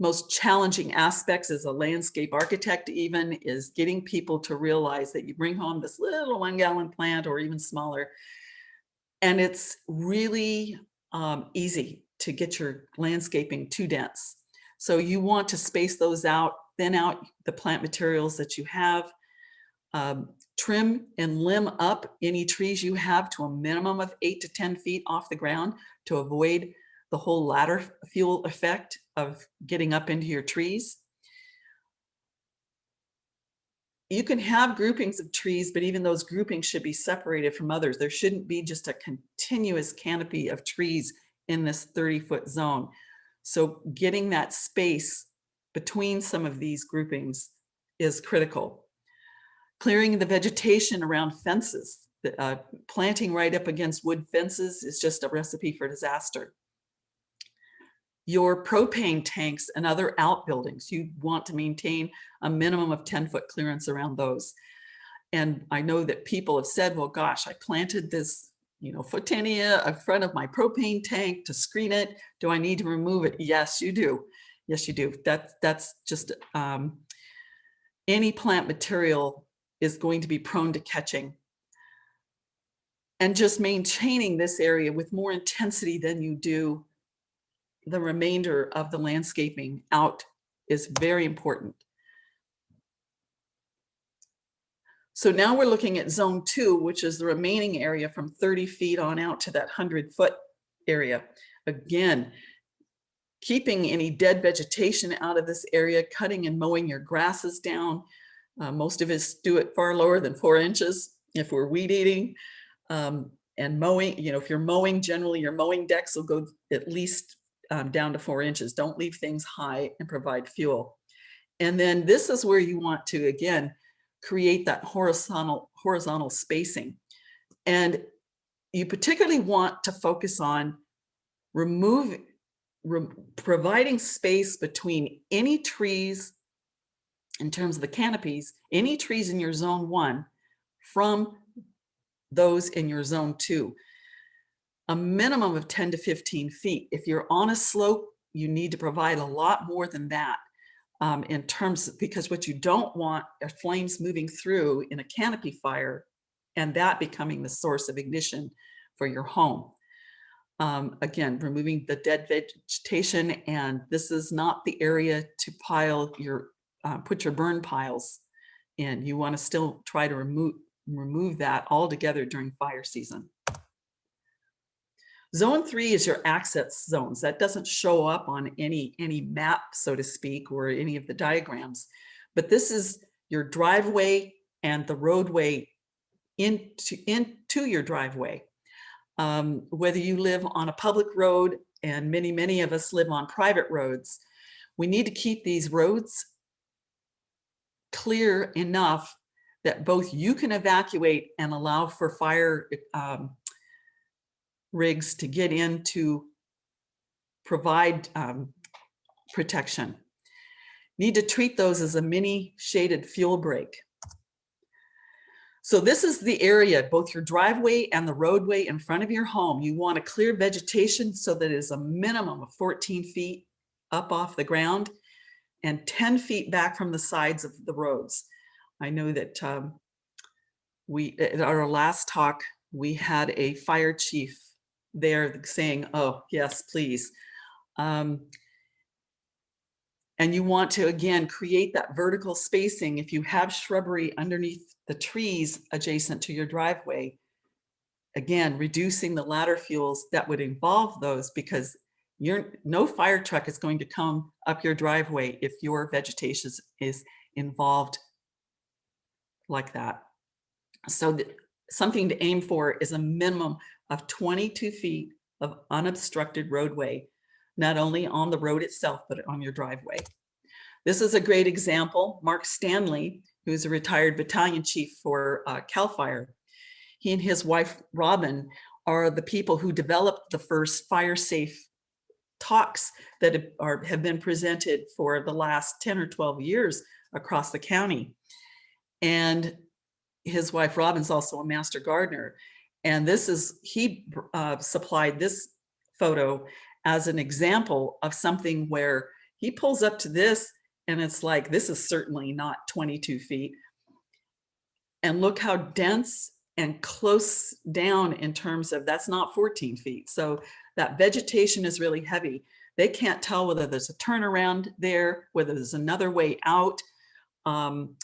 B: most challenging aspects as a landscape architect, even, is getting people to realize that you bring home this little 1-gallon plant or even smaller, and it's really easy to get your landscaping too dense. So you want to space those out, thin out the plant materials that you have, trim and limb up any trees you have to a minimum of 8 to 10 feet off the ground to avoid the whole ladder fuel effect of getting up into your trees. You can have groupings of trees, but even those groupings should be separated from others. There shouldn't be just a continuous canopy of trees in this 30-foot zone. So getting that space between some of these groupings is critical. Clearing the vegetation around fences. Planting right up against wood fences is just a recipe for disaster. Your propane tanks and other outbuildings, you want to maintain a minimum of 10-foot clearance around those. And I know that people have said, well, gosh, I planted this, Photinia in front of my propane tank to screen it. Do I need to remove it? Yes, you do. Yes, you do. That's just any plant material is going to be prone to catching. And just maintaining this area with more intensity than you do the remainder of the landscaping out is very important. So now we're looking at zone 2, which is the remaining area from 30 feet on out to that 100-foot area. Again, keeping any dead vegetation out of this area, cutting and mowing your grasses down. Most of us do it far lower than 4 inches if we're weed eating. And mowing, if you're mowing, generally your mowing decks will go at least down to 4 inches. Don't leave things high and provide fuel. And then this is where you want to, again, create that horizontal spacing. And you particularly want to focus on providing space between any trees, in terms of the canopies, any trees in your zone 1 from those in your zone 2. A minimum of 10 to 15 feet. If you're on a slope, you need to provide a lot more than that because what you don't want are flames moving through in a canopy fire and that becoming the source of ignition for your home. Again, removing the dead vegetation, and this is not the area to put your burn piles. in. You want to still try to remove that altogether during fire season. Zone 3 is your access zones. That doesn't show up on any map, so to speak, or any of the diagrams. But this is your driveway and the roadway into your driveway. Whether you live on a public road, and many of us live on private roads, we need to keep these roads clear enough that both you can evacuate and allow for fire rigs to get in to provide protection. Need to treat those as a mini shaded fuel break. So this is the area, both your driveway and the roadway in front of your home. You want to clear vegetation so that it is a minimum of 14 feet up off the ground and 10 feet back from the sides of the roads. I know that at our last talk, we had a fire chief there saying, oh, yes, please. And you want to, again, create that vertical spacing. If you have shrubbery underneath the trees adjacent to your driveway, again, reducing the ladder fuels that would involve those, because no fire truck is going to come up your driveway if your vegetation is involved like that. So something to aim for is a minimum of 22 feet of unobstructed roadway, not only on the road itself, but on your driveway. This is a great example. Mark Stanley, who's a retired battalion chief for CAL FIRE, he and his wife, Robin, are the people who developed the first fire safe talks that have been presented for the last 10 or 12 years across the county. And his wife, Robin's also a master gardener. And he supplied this photo as an example of something where he pulls up to this and it's like, this is certainly not 22 feet. And look how dense and close down in terms of, that's not 14 feet. So that vegetation is really heavy. They can't tell whether there's a turnaround there, whether there's another way out. And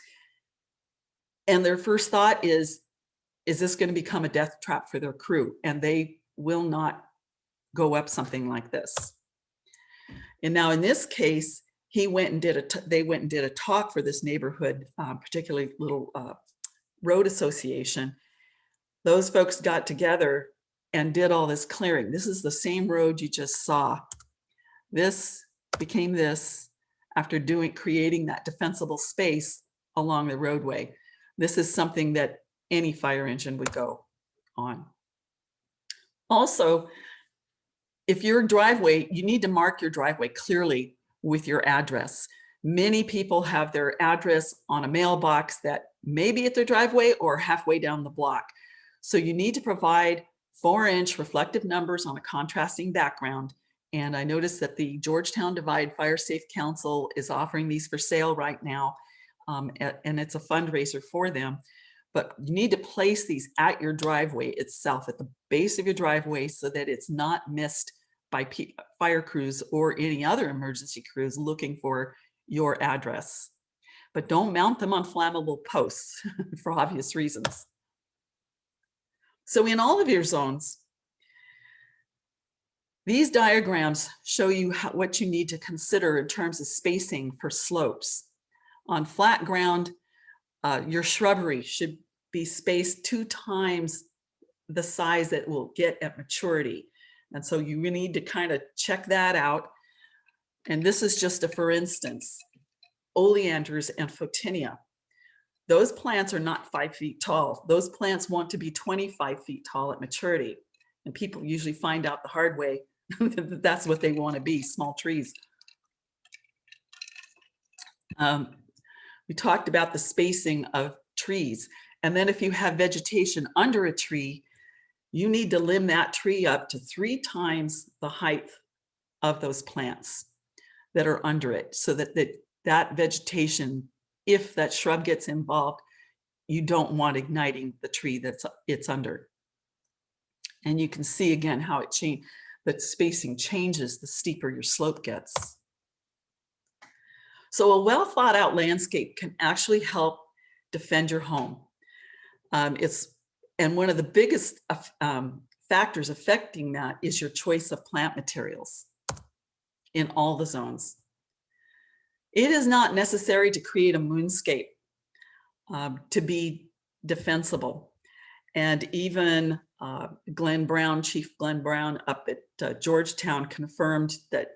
B: their first thought is this going to become a death trap for their crew? And they will not go up something like this. And now in this case, they went and did a talk for this neighborhood, particularly little road association. Those folks got together and did all this clearing. This is the same road you just saw. This became this after creating that defensible space along the roadway. This is something that any fire engine would go on. Also, if your driveway, you need to mark your driveway clearly with your address. Many people have their address on a mailbox that may be at their driveway or halfway down the block. So you need to provide 4-inch reflective numbers on a contrasting background. And I noticed that the Georgetown Divide Fire Safe Council is offering these for sale right now. And it's a fundraiser for them. But you need to place these at your driveway itself, at the base of your driveway, so that it's not missed by fire crews or any other emergency crews looking for your address. But don't mount them on flammable posts for obvious reasons. So in all of your zones, these diagrams show you what you need to consider in terms of spacing for slopes. On flat ground, your shrubbery should be spaced 2 times the size that will get at maturity. And so you need to kind of check that out. And this is just for instance, oleanders and photinia. Those plants are not 5 feet tall. Those plants want to be 25 feet tall at maturity. And people usually find out the hard way that that's what they want to be, small trees. We talked about the spacing of trees. And then if you have vegetation under a tree, you need to limb that tree up to 3 times the height of those plants that are under it, so that that vegetation, if that shrub gets involved, you don't want igniting the tree it's under. And you can see again how that spacing changes the steeper your slope gets. So a well thought out landscape can actually help defend your home. And one of the biggest factors affecting that is your choice of plant materials in all the zones. It is not necessary to create a moonscape to be defensible. And even Chief Glenn Brown up at Georgetown confirmed that,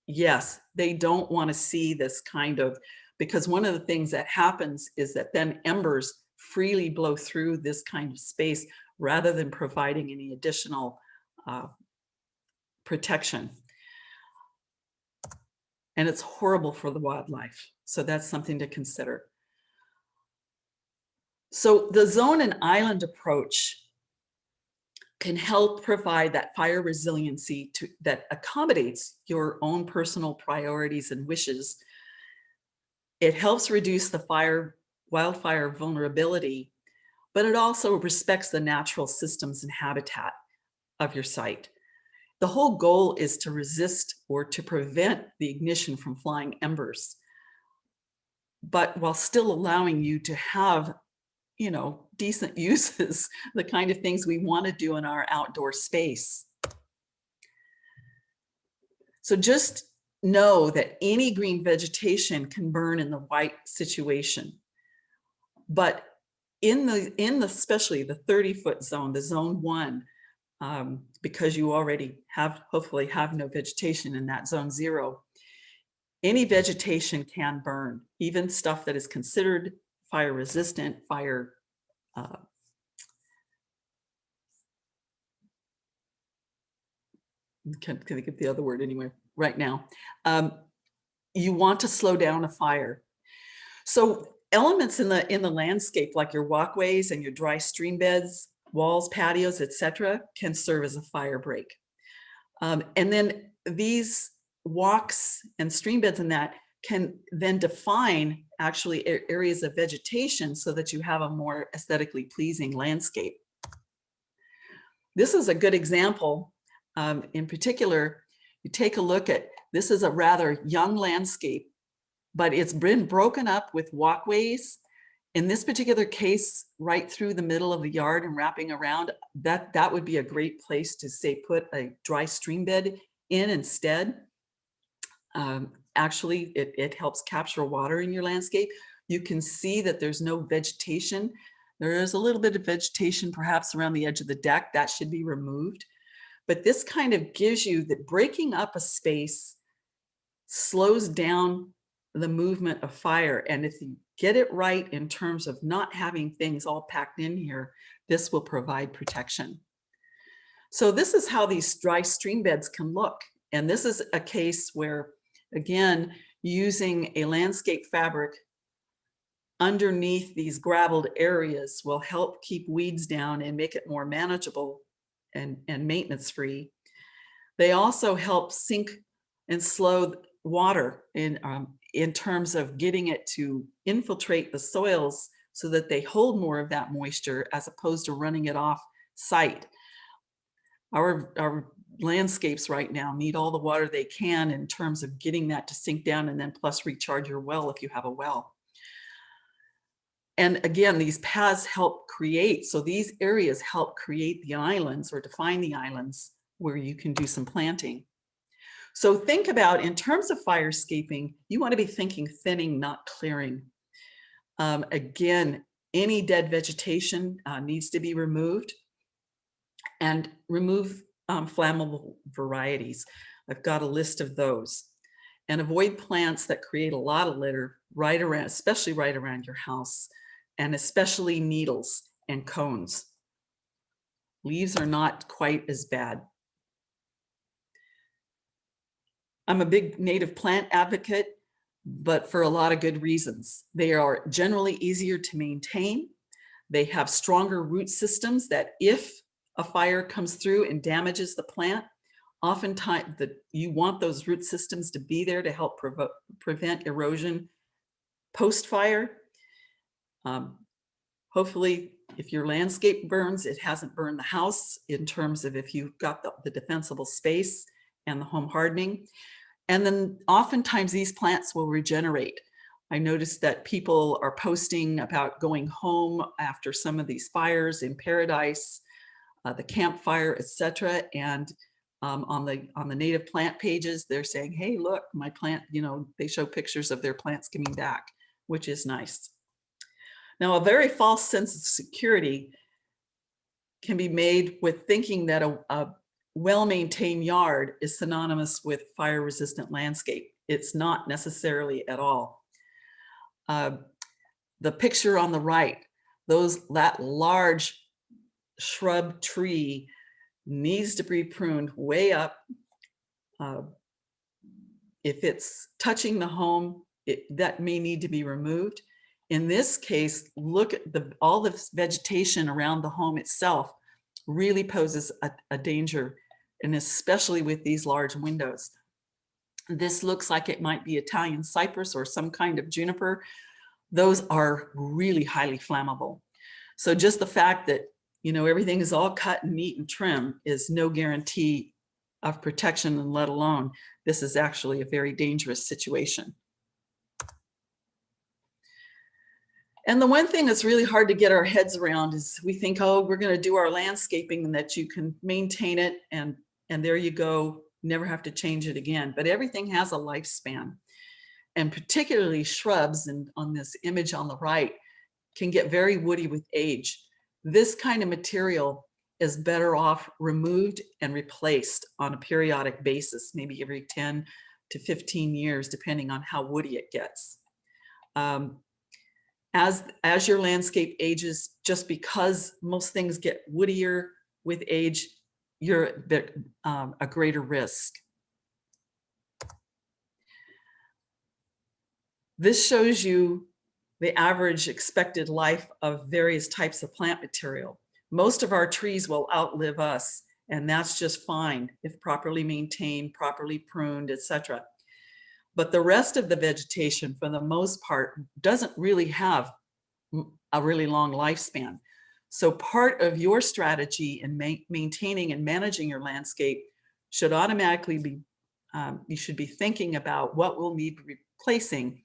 B: yes, they don't want to see this kind of, because one of the things that happens is that then embers freely blow through this kind of space rather than providing any additional protection. And it's horrible for the wildlife. So that's something to consider. So the zone and island approach can help provide that fire resiliency that accommodates your own personal priorities and wishes. It helps reduce the wildfire vulnerability, but it also respects the natural systems and habitat of your site. The whole goal is to resist or to prevent the ignition from flying embers, but while still allowing you to have, you know, decent uses, the kind of things we want to do in our outdoor space. So just know that any green vegetation can burn in the white situation. But in the especially the 30-foot zone, the zone 1, because you already hopefully have no vegetation in that zone 0, any vegetation can burn, even stuff that is considered fire resistant, can't think of the other word anyway right now. You want to slow down a fire. So elements in the landscape, like your walkways and your dry stream beds, walls, patios, etc., can serve as a fire break. And then these walks and stream beds and that can then define actually areas of vegetation so that you have a more aesthetically pleasing landscape. This is a good example. In particular, you take a look at, this is a rather young landscape, but it's been broken up with walkways. In this particular case, right through the middle of the yard and wrapping around, that would be a great place to say put a dry stream bed in instead. Actually, it helps capture water in your landscape. You can see that there's no vegetation. There is a little bit of vegetation perhaps around the edge of the deck that should be removed. But this kind of gives you that breaking up a space slows down the movement of fire. And if you get it right in terms of not having things all packed in here, this will provide protection. So this is how these dry stream beds can look. And this is a case where, again, using a landscape fabric underneath these gravelled areas will help keep weeds down and make it more manageable and maintenance free. They also help sink and slow water in terms of getting it to infiltrate the soils so that they hold more of that moisture as opposed to running it off site. Our landscapes right now need all the water they can in terms of getting that to sink down and then plus recharge your well if you have a well. And again, these paths help create, so these areas help create the islands or define the islands where you can do some planting. So think about, in terms of firescaping, you want to be thinking thinning, not clearing. Again, any dead vegetation needs to be removed, and remove flammable varieties. I've got a list of those. And avoid plants that create a lot of litter right around, especially right around your house, and especially needles and cones. Leaves are not quite as bad. I'm a big native plant advocate, but for a lot of good reasons. They are generally easier to maintain. They have stronger root systems that if a fire comes through and damages the plant, oftentimes you want those root systems to be there to help prevent erosion post-fire. Hopefully, if your landscape burns, it hasn't burned the house in terms of if you've got the defensible space and the home hardening. And then oftentimes these plants will regenerate. I noticed that people are posting about going home after some of these fires in Paradise, the campfire, etc. And on the native plant pages, they're saying, hey, look, my plant, you know, they show pictures of their plants coming back, which is nice. Now, a very false sense of security can be made with thinking that a well-maintained yard is synonymous with fire-resistant landscape. It's not necessarily at all. The picture on the right, that large shrub tree needs to be pruned way up. If it's touching the home, that may need to be removed. In this case, look at all the vegetation around the home itself really poses a danger, and especially with these large windows. This looks like it might be Italian cypress or some kind of juniper. Those are really highly flammable. So just the fact that, you know, everything is all cut and neat and trim is no guarantee of protection, and let alone this is actually a very dangerous situation. And the one thing that's really hard to get our heads around is we think, oh, we're going to do our landscaping and that you can maintain it and there you go, never have to change it again. But everything has a lifespan. And particularly shrubs, and on this image on the right, can get very woody with age. This kind of material is better off removed and replaced on a periodic basis, maybe every 10 to 15 years, depending on how woody it gets. As your landscape ages, just because most things get woodier with age, you're at a greater risk. This shows you the average expected life of various types of plant material. Most of our trees will outlive us, and that's just fine if properly maintained, properly pruned, etc. But the rest of the vegetation, for the most part, doesn't really have a really long lifespan. So part of your strategy in maintaining and managing your landscape should automatically be, you should be thinking about what will need replacing,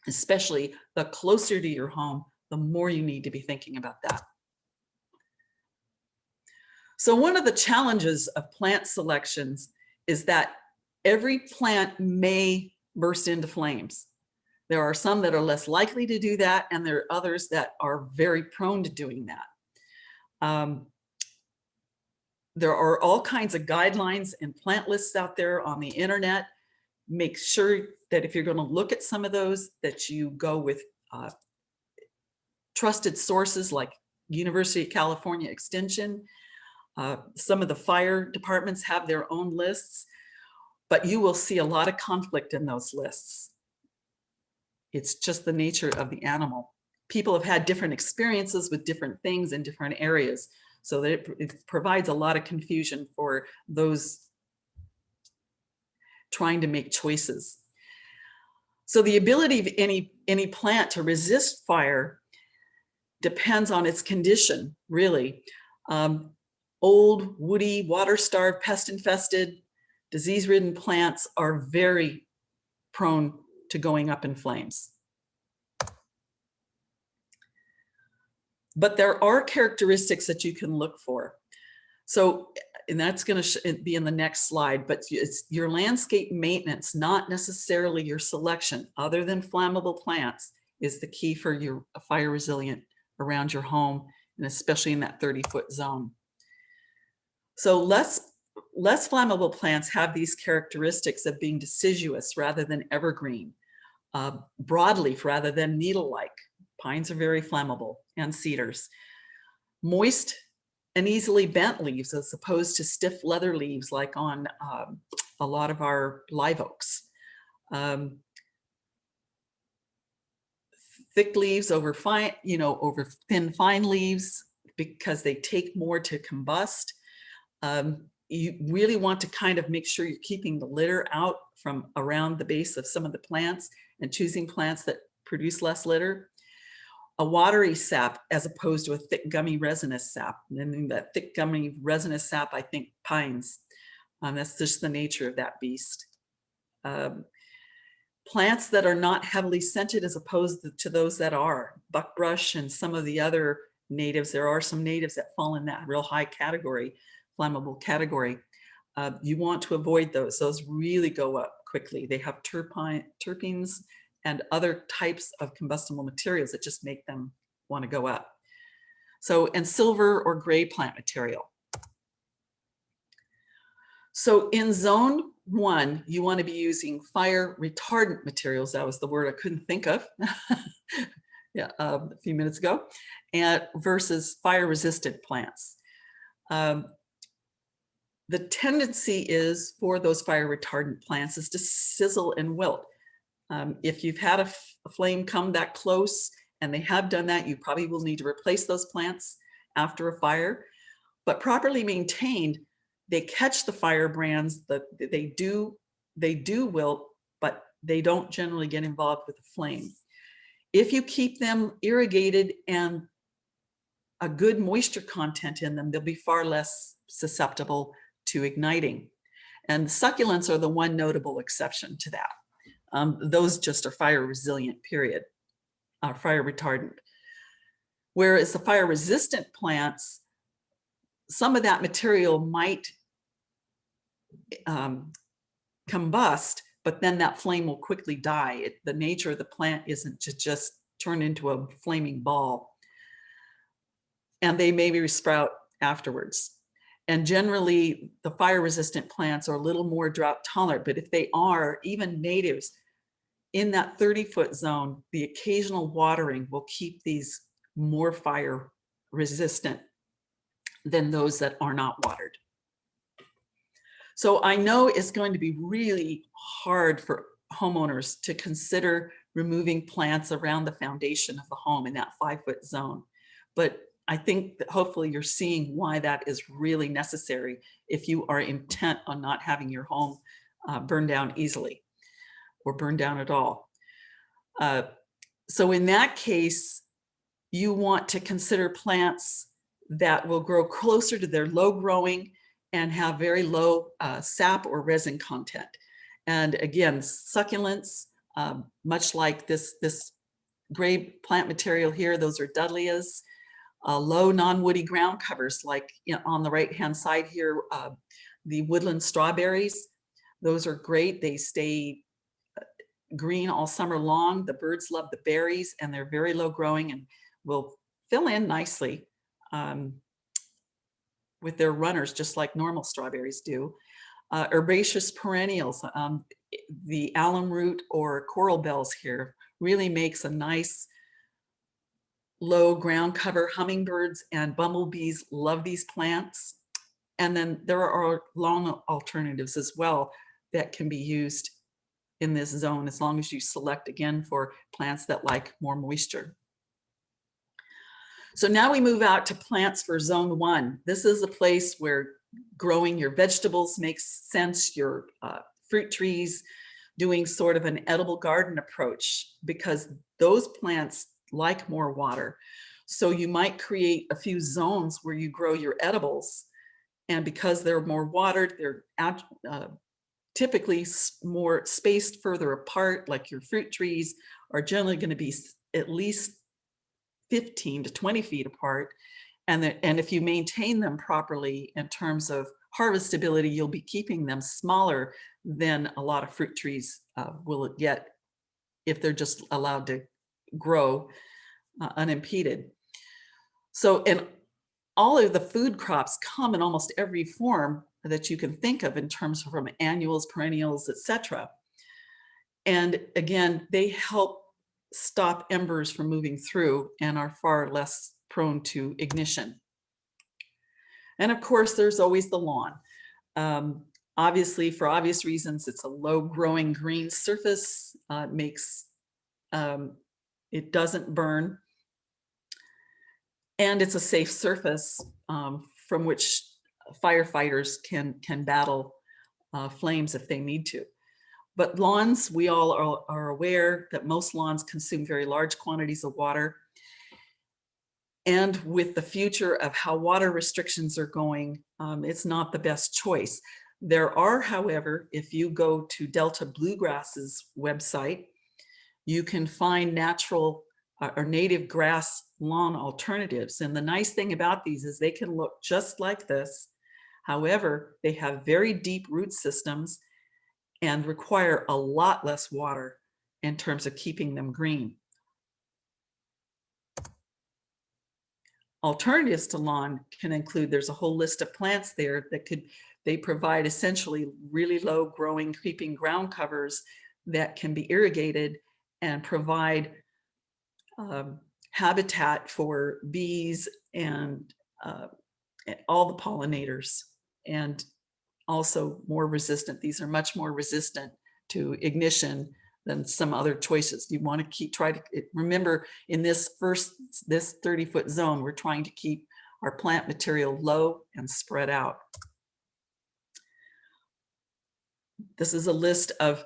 B: especially the closer to your home, the more you need to be thinking about that. So one of the challenges of plant selections is that every plant may burst into flames. There are some that are less likely to do that, and there are others that are very prone to doing that. There are all kinds of guidelines and plant lists out there on the internet. Make sure that if you're going to look at some of those, that you go with trusted sources like University of California Extension. Some of the fire departments have their own lists, but you will see a lot of conflict in those lists. It's just the nature of the animal. People have had different experiences with different things in different areas, so that it provides a lot of confusion for those trying to make choices. So the ability of any plant to resist fire depends on its condition, really. Old, woody, water-starved, pest-infested, disease-ridden plants are very prone to going up in flames. But there are characteristics that you can look for. So, and that's going to be in the next slide, but it's your landscape maintenance, not necessarily your selection, other than flammable plants, is the key for your fire resilient around your home, and especially in that 30-foot zone. So less flammable plants have these characteristics of being deciduous rather than evergreen, broadleaf rather than needle-like. Pines are very flammable, and cedars. Moist and easily bent leaves as opposed to stiff leather leaves like on a lot of our live oaks. Thick leaves over fine, over thin fine leaves because they take more to combust. You really want to kind of make sure you're keeping the litter out from around the base of some of the plants and choosing plants that produce less litter. A watery sap as opposed to a thick gummy resinous sap. And then that thick gummy resinous sap, I think pines. That's just the nature of that beast. Plants that are not heavily scented as opposed to those that are. Buckbrush and some of the other natives, there are some natives that fall in that real high category, flammable category. You want to avoid those. Those really go up quickly. They have terpenes and other types of combustible materials that just make them want to go up. So, and silver or gray plant material. So in zone 1, you want to be using fire retardant materials. That was the word I couldn't think of yeah, a few minutes ago, and versus fire resistant plants. The tendency is for those fire retardant plants is to sizzle and wilt. If you've had a flame come that close, and they have done that, you probably will need to replace those plants after a fire. But properly maintained, they catch the firebrands. They do wilt, but they don't generally get involved with the flame. If you keep them irrigated and a good moisture content in them, they'll be far less susceptible to igniting. And succulents are the one notable exception to that. Those just are fire resilient, period, fire retardant. Whereas the fire resistant plants, some of that material might combust, but then that flame will quickly die. The nature of the plant isn't to just turn into a flaming ball. And they maybe sprout afterwards. And generally, the fire-resistant plants are a little more drought tolerant, but if they are, even natives, in that 30-foot zone, the occasional watering will keep these more fire resistant than those that are not watered. So I know it's going to be really hard for homeowners to consider removing plants around the foundation of the home in that 5-foot zone. But I think that hopefully you're seeing why that is really necessary if you are intent on not having your home burn down easily or burn down at all. So in that case, you want to consider plants that will grow closer to their low growing and have very low sap or resin content. And again, succulents, much like this gray plant material here, those are Dudleas. Low non-woody ground covers, like on the right-hand side here, the woodland strawberries. Those are great. They stay green all summer long. The birds love the berries, and they're very low growing and will fill in nicely with their runners, just like normal strawberries do. Herbaceous perennials, the alum root or coral bells here really makes a nice low ground cover. Hummingbirds and bumblebees love these plants. And then there are lawn alternatives as well that can be used in this zone, as long as you select again for plants that like more moisture. So now we move out to plants for zone 1. This is a place where growing your vegetables makes sense, your fruit trees, doing sort of an edible garden approach, because those plants like more water. So you might create a few zones where you grow your edibles, and because they're more watered, they're typically more spaced further apart, like your fruit trees are generally going to be at least 15 to 20 feet apart. And if you maintain them properly in terms of harvestability, you'll be keeping them smaller than a lot of fruit trees will get if they're just allowed to grow unimpeded. So, and all of the food crops come in almost every form that you can think of in terms from annuals, perennials, etc. And again, they help stop embers from moving through and are far less prone to ignition. And of course, there's always the lawn. Obviously, for obvious reasons, it's a low growing green surface, it doesn't burn, and it's a safe surface from which firefighters can battle flames if they need to. But lawns, we all are aware that most lawns consume very large quantities of water. And with the future of how water restrictions are going, it's not the best choice. There are, however, if you go to Delta Bluegrass's website, you can find natural or native grass lawn alternatives. And the nice thing about these is they can look just like this. However, they have very deep root systems and require a lot less water in terms of keeping them green. Alternatives to lawn can include, there's a whole list of plants there that they provide essentially really low growing creeping ground covers that can be irrigated and provide habitat for bees and all the pollinators, and also more resistant. These are much more resistant to ignition than some other choices. You want to try to remember, in this 30-foot zone, we're trying to keep our plant material low and spread out. This is a list of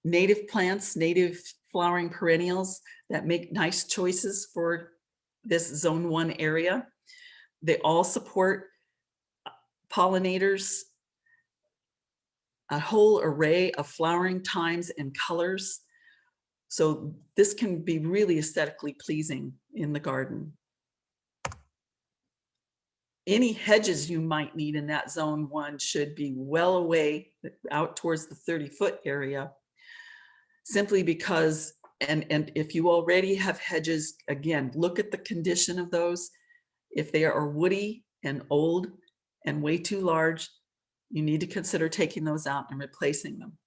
B: native plants, native flowering perennials that make nice choices for this zone 1 area. They all support pollinators, a whole array of flowering times and colors. So this can be really aesthetically pleasing in the garden. Any hedges you might need in that zone 1 should be well away out towards the 30-foot area, simply because, and if you already have hedges, again, look at the condition of those. If they are woody and old and way too large, you need to consider taking those out and replacing them.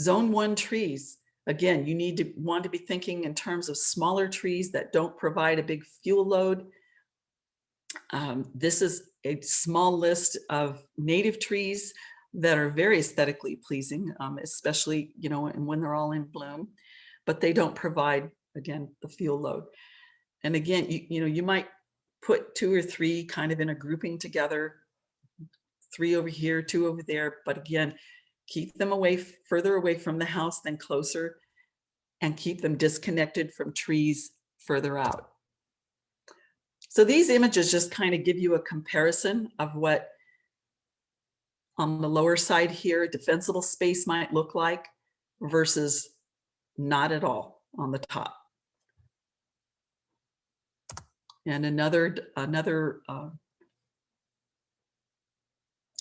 B: Zone 1 trees. Again, you want to be thinking in terms of smaller trees that don't provide a big fuel load. This is a small list of native trees that are very aesthetically pleasing, especially, and when they're all in bloom, but they don't provide, again, the fuel load. And again, you might put 2 or 3 kind of in a grouping together, 3 over here, 2 over there, but again, keep them further away from the house than closer, and keep them disconnected from trees further out. So these images just kind of give you a comparison of what on the lower side here, defensible space might look like versus not at all on the top. And another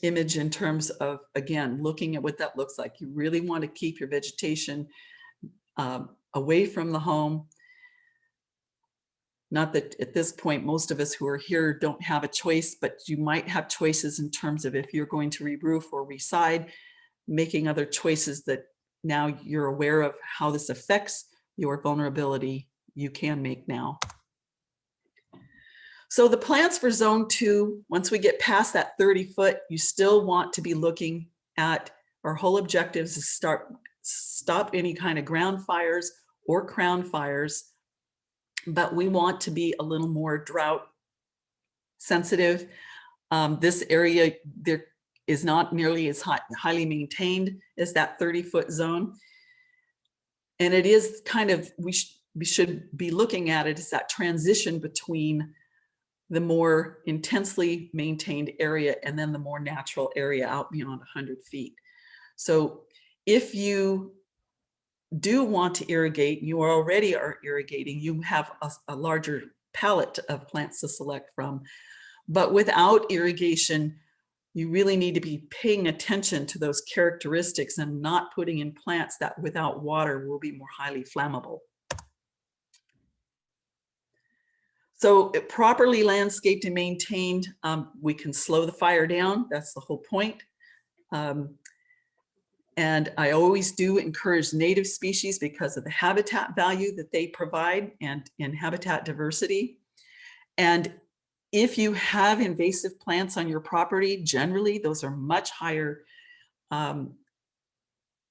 B: image in terms of, again, looking at what that looks like. You really want to keep your vegetation away from the home. Not that at this point, most of us who are here don't have a choice, but you might have choices in terms of if you're going to re-roof or re-side, making other choices that now you're aware of how this affects your vulnerability, you can make now. So the plants for zone 2, once we get past that 30-foot, you still want to be looking at, our whole objective is to stop any kind of ground fires or crown fires, but we want to be a little more drought sensitive. This area there is not nearly as highly maintained as that 30-foot zone. And it is kind of, we should be looking at it as that transition between the more intensely maintained area and then the more natural area out beyond 100 feet. So if you do want to irrigate, you already are irrigating, you have a larger palette of plants to select from. But without irrigation, you really need to be paying attention to those characteristics and not putting in plants that without water will be more highly flammable. So properly landscaped and maintained, we can slow the fire down. That's the whole point. And I always do encourage native species because of the habitat value that they provide and in habitat diversity. And if you have invasive plants on your property, generally those are much higher, much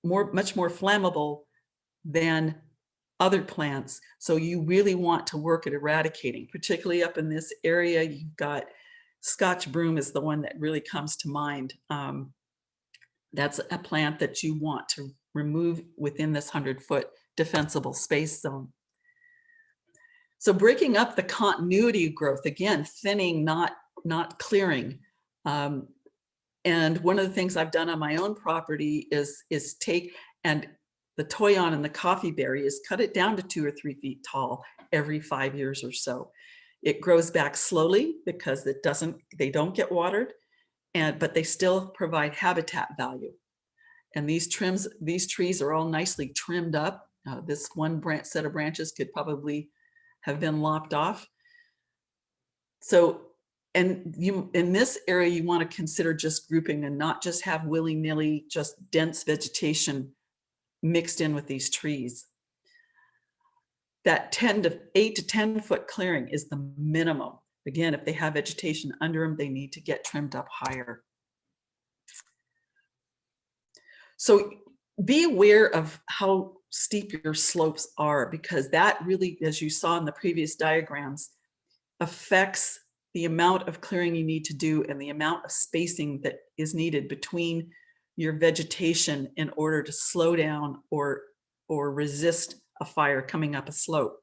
B: more flammable than other plants. So you really want to work at eradicating, particularly up in this area. You've got Scotch broom is the one that really comes to mind. That's a plant that you want to remove within this 100-foot defensible space zone. So breaking up the continuity of growth, again, thinning, not clearing. And one of the things I've done on my own property is take, and the toyon and the coffee berry is cut it down to 2 or 3 feet tall every 5 years or so. It grows back slowly because they don't get watered, but they still provide habitat value. And these trees are all nicely trimmed up. This one set of branches could probably have been lopped off. So, and in this area, you want to consider just grouping and not just have willy-nilly, just dense vegetation mixed in with these trees. That 8 to 10 foot clearing is the minimum. Again, if they have vegetation under them, they need to get trimmed up higher. So be aware of how steep your slopes are, because that really, as you saw in the previous diagrams, affects the amount of clearing you need to do and the amount of spacing that is needed between your vegetation in order to slow down or resist a fire coming up a slope.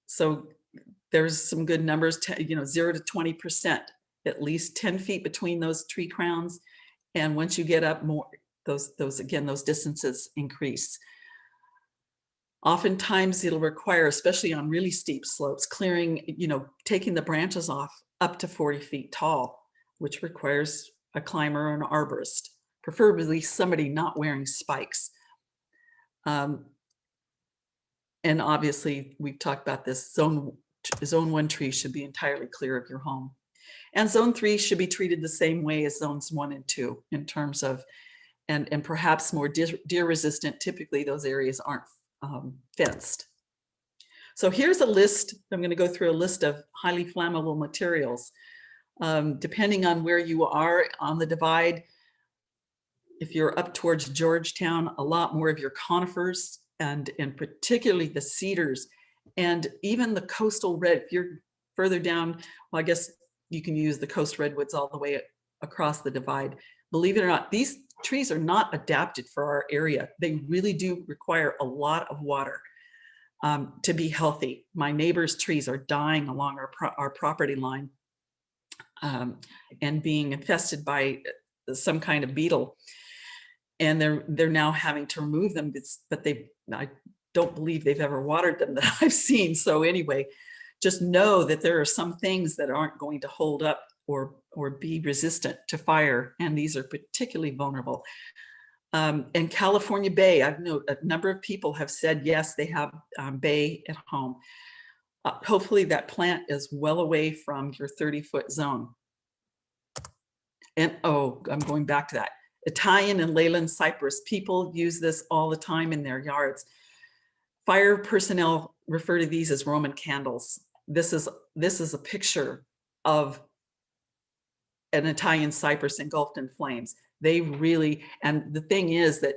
B: So there's some good numbers, 0 to 20%, at least 10 feet between those tree crowns. And once you get up more, those distances increase. Oftentimes it'll require, especially on really steep slopes, clearing, taking the branches off up to 40 feet tall, which requires a climber or an arborist, preferably somebody not wearing spikes. And obviously we've talked about this, zone 1 trees should be entirely clear of your home. And zone 3 should be treated the same way as zones 1 and 2 in terms of, and perhaps more deer resistant. Typically those areas aren't fenced. So here's a list. I'm going to go through a list of highly flammable materials. Depending on where you are on the divide, if you're up towards Georgetown, a lot more of your conifers and particularly the cedars and even the coastal red. If you're further down, well, I guess you can use the coast redwoods all the way across the divide. Believe it or not, these trees are not adapted for our area. They really do require a lot of water to be healthy. My neighbor's trees are dying along our property line and being infested by some kind of beetle. And they're now having to remove them, but I don't believe they've ever watered them that I've seen. So anyway, just know that there are some things that aren't going to hold up or be resistant to fire, and these are particularly vulnerable. And California bay, I've noted a number of people have said yes, they have bay at home. Hopefully that plant is well away from your 30-foot zone. And I'm going back to that. Italian and Leyland Cypress, people use this all the time in their yards. Fire personnel refer to these as Roman candles. This is a picture of an Italian cypress engulfed in flames. They really, and the thing is that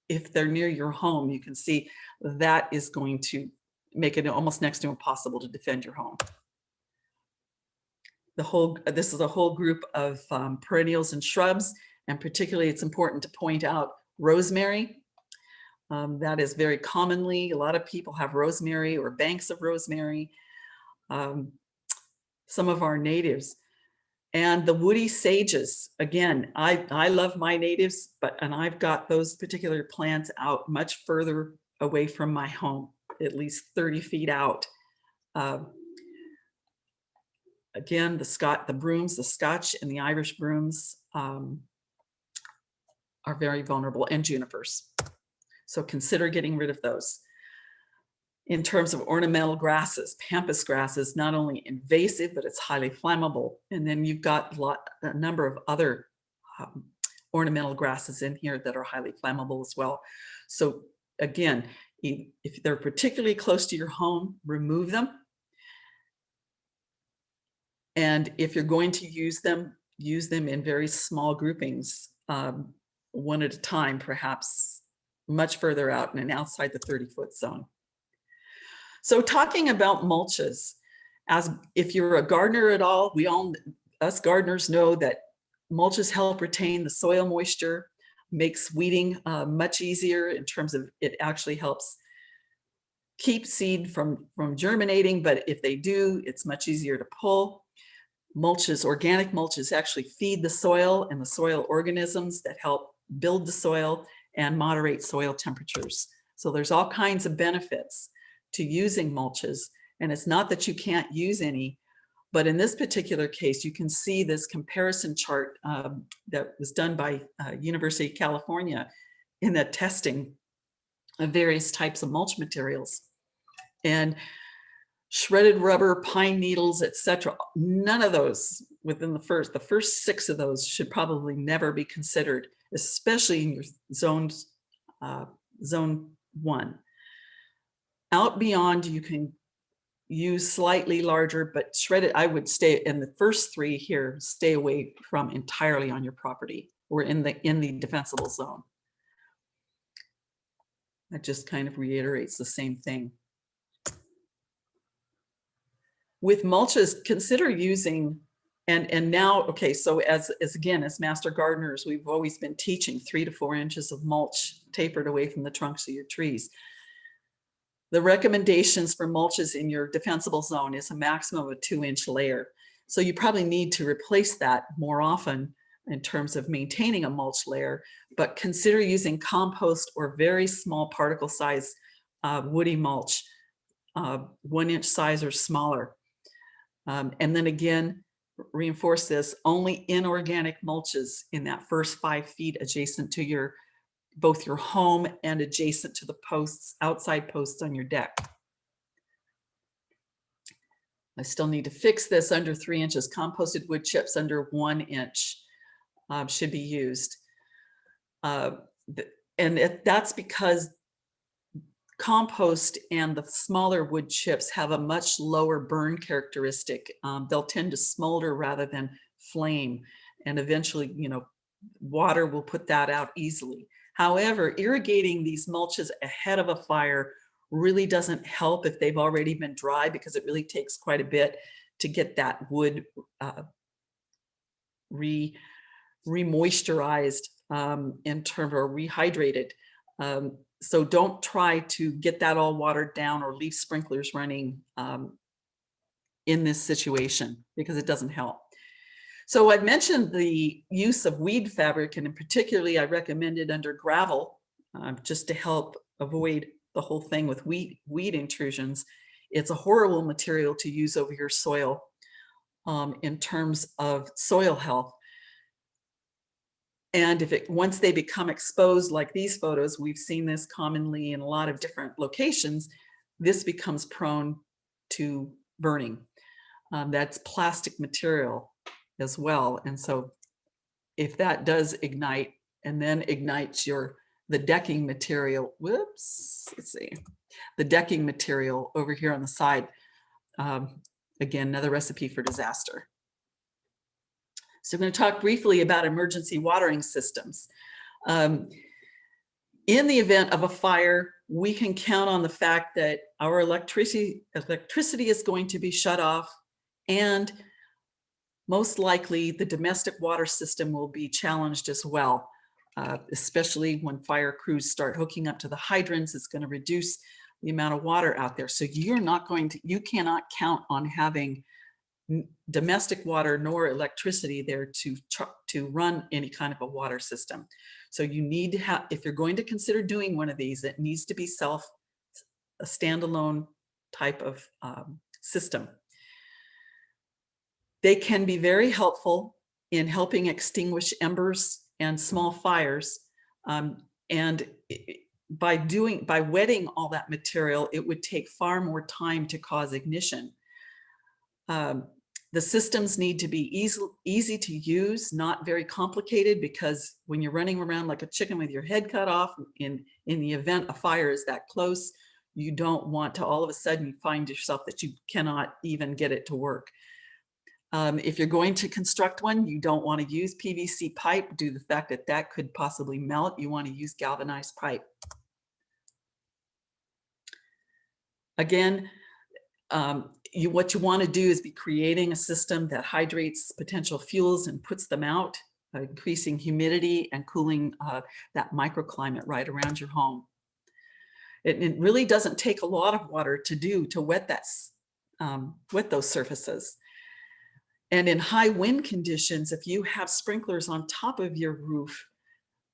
B: if they're near your home, you can see that is going to make it almost next to impossible to defend your home. This is a whole group of perennials and shrubs, and particularly it's important to point out rosemary. That is very commonly, a lot of people have rosemary or banks of rosemary. Some of our natives. And the woody sages, again, I love my natives, and I've got those particular plants out much further away from my home, at least 30 feet out. Again, the brooms, the Scotch and the Irish brooms are very vulnerable, and junipers. So consider getting rid of those. In terms of ornamental grasses, pampas grass is not only invasive, but it's highly flammable. And then you've got a number of other ornamental grasses in here that are highly flammable as well. So again, if they're particularly close to your home, remove them. And if you're going to use them in very small groupings, one at a time, perhaps much further out and outside the 30-foot zone. So talking about mulches, as if you're a gardener at all, us gardeners know that mulches help retain the soil moisture, makes weeding much easier in terms of it actually helps keep seed from germinating, but if they do, it's much easier to pull. Mulches, organic mulches actually feed the soil and the soil organisms that help build the soil and moderate soil temperatures. So there's all kinds of benefits to using mulches. And it's not that you can't use any, but in this particular case, you can see this comparison chart that was done by University of California in the testing of various types of mulch materials. And shredded rubber, pine needles, etc. None of those within the first 6 of those should probably never be considered, especially in your zone 1. Out beyond, you can use slightly larger, but shredded, I would stay in the first 3 here, stay away from entirely on your property or in the defensible zone. That just kind of reiterates the same thing. With mulches, consider using, and now, okay, so as again, as master gardeners, we've always been teaching 3 to 4 inches of mulch tapered away from the trunks of your trees. The recommendations for mulches in your defensible zone is a maximum of a 2-inch layer. So you probably need to replace that more often in terms of maintaining a mulch layer, but consider using compost or very small particle size woody mulch, 1-inch size or smaller. And then again, reinforce this, only inorganic mulches in that first 5 feet adjacent to both your home and adjacent to the posts, outside posts on your deck. I still need to fix this under 3 inches. Composted wood chips under 1 inch should be used. That's because compost and the smaller wood chips have a much lower burn characteristic. They'll tend to smolder rather than flame, and eventually, water will put that out easily. However, irrigating these mulches ahead of a fire really doesn't help if they've already been dry, because it really takes quite a bit to get that wood re-moisturized in terms, or rehydrated. So don't try to get that all watered down or leave sprinklers running in this situation, because it doesn't help. So I've mentioned the use of weed fabric, and in particularly I recommend it under gravel, just to help avoid the whole thing with weed intrusions. It's a horrible material to use over your soil in terms of soil health. And once they become exposed, like these photos, we've seen this commonly in a lot of different locations, this becomes prone to burning. That's plastic material as well. And so if that does ignite and then ignites the decking material, whoops, let's see, the decking material over here on the side, again, another recipe for disaster. So I'm going to talk briefly about emergency watering systems. In the event of a fire, we can count on the fact that our electricity is going to be shut off, and most likely the domestic water system will be challenged as well, especially when fire crews start hooking up to the hydrants. It's going to reduce the amount of water out there. So you cannot count on having domestic water nor electricity there to run any kind of a water system. So you need to have, if you're going to consider doing one of these, it needs to be a standalone type of system. They can be very helpful in helping extinguish embers and small fires. And by wetting all that material, it would take far more time to cause ignition. The systems need to be easy to use, not very complicated, because when you're running around like a chicken with your head cut off, in the event a fire is that close, you don't want to all of a sudden find yourself that you cannot even get it to work. If you're going to construct one, you don't want to use PVC pipe due to the fact that that could possibly melt. You want to use galvanized pipe. Again, what you want to do is be creating a system that hydrates potential fuels and puts them out, increasing humidity and cooling that microclimate right around your home. It really doesn't take a lot of water to wet wet those surfaces. And in high wind conditions, if you have sprinklers on top of your roof,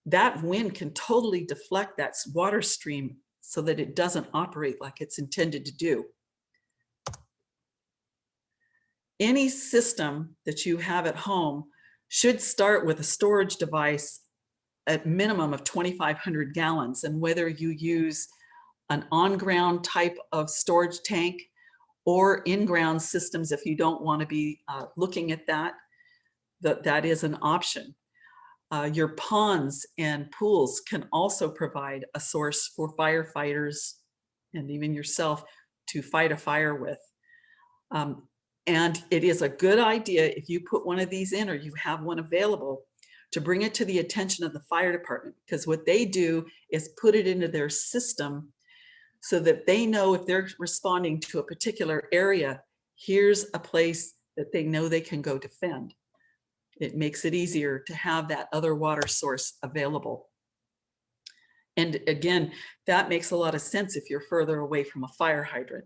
B: that wind can totally deflect that water stream so that it doesn't operate like it's intended to do. Any system that you have at home should start with a storage device at minimum of 2,500 gallons. And whether you use an on-ground type of storage tank or in-ground systems, if you don't want to be looking at that, that is an option. Your ponds and pools can also provide a source for firefighters and even yourself to fight a fire with. And it is a good idea if you put one of these in or you have one available to bring it to the attention of the fire department, because what they do is put it into their system so that they know if they're responding to a particular area, here's a place that they know they can go defend. It makes it easier to have that other water source available. And again, that makes a lot of sense if you're further away from a fire hydrant.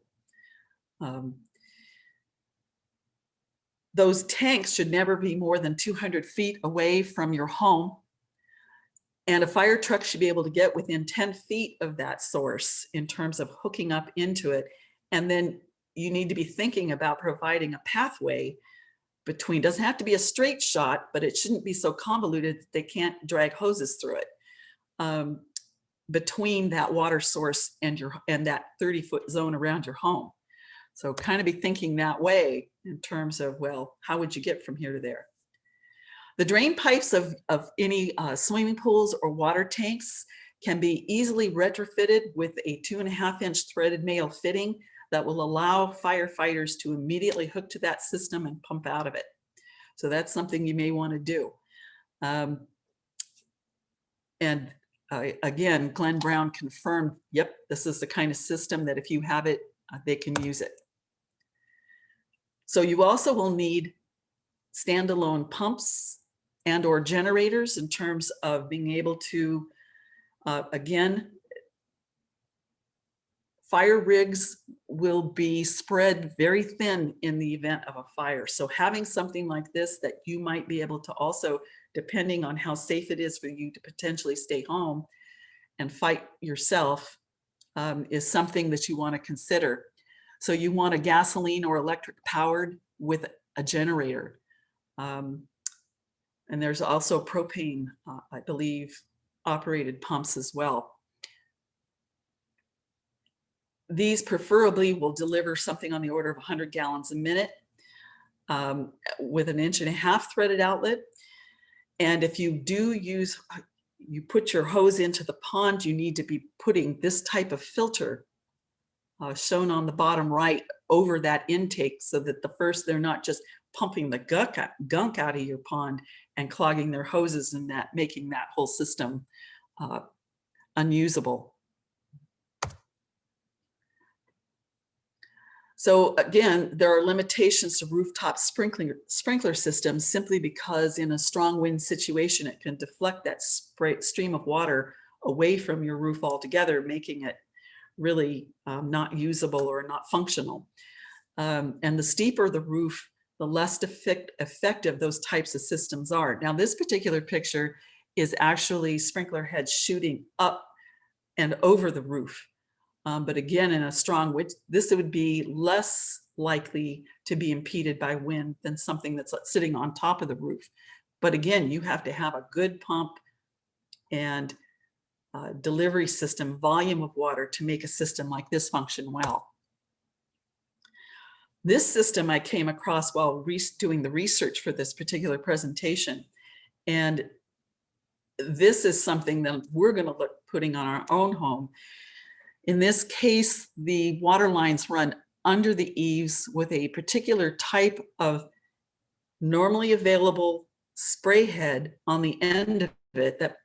B: Those tanks should never be more than 200 feet away from your home. And a fire truck should be able to get within 10 feet of that source in terms of hooking up into it. And then you need to be thinking about providing a pathway between, doesn't have to be a straight shot, but it shouldn't be so convoluted that they can't drag hoses through it, between that water source and that 30-foot zone around your home. So kind of be thinking that way in terms of, well, how would you get from here to there? The drain pipes of any swimming pools or water tanks can be easily retrofitted with a 2.5-inch threaded nail fitting that will allow firefighters to immediately hook to that system and pump out of it. So that's something you may want to do. Again, Glenn Brown confirmed, yep, this is the kind of system that if you have it, they can use it. So you also will need standalone pumps and or generators in terms of being able to, again, fire rigs will be spread very thin in the event of a fire. So having something like this that you might be able to also, depending on how safe it is for you to potentially stay home and fight yourself, is something that you want to consider. So you want a gasoline or electric powered with a generator. And there's also propane, I believe, operated pumps as well. These preferably will deliver something on the order of 100 gallons a minute with an 1.5 inch threaded outlet. And if you do use, you put your hose into the pond, you need to be putting this type of filter shown on the bottom right over that intake so that they're not just pumping the gunk out of your pond and clogging their hoses and that, making that whole system unusable. So again, there are limitations to rooftop sprinkler systems simply because in a strong wind situation, it can deflect that stream of water away from your roof altogether, making it really not usable or not functional. And the steeper the roof, the less effective those types of systems are. Now, this particular picture is actually sprinkler heads shooting up and over the roof. But again, in a strong wind, this would be less likely to be impeded by wind than something that's sitting on top of the roof. But again, you have to have a good pump and delivery system, volume of water to make a system like this function well. This system I came across while doing the research for this particular presentation. And this is something that we're going to look putting on our own home. In this case, the water lines run under the eaves with a particular type of normally available spray head on the end of it that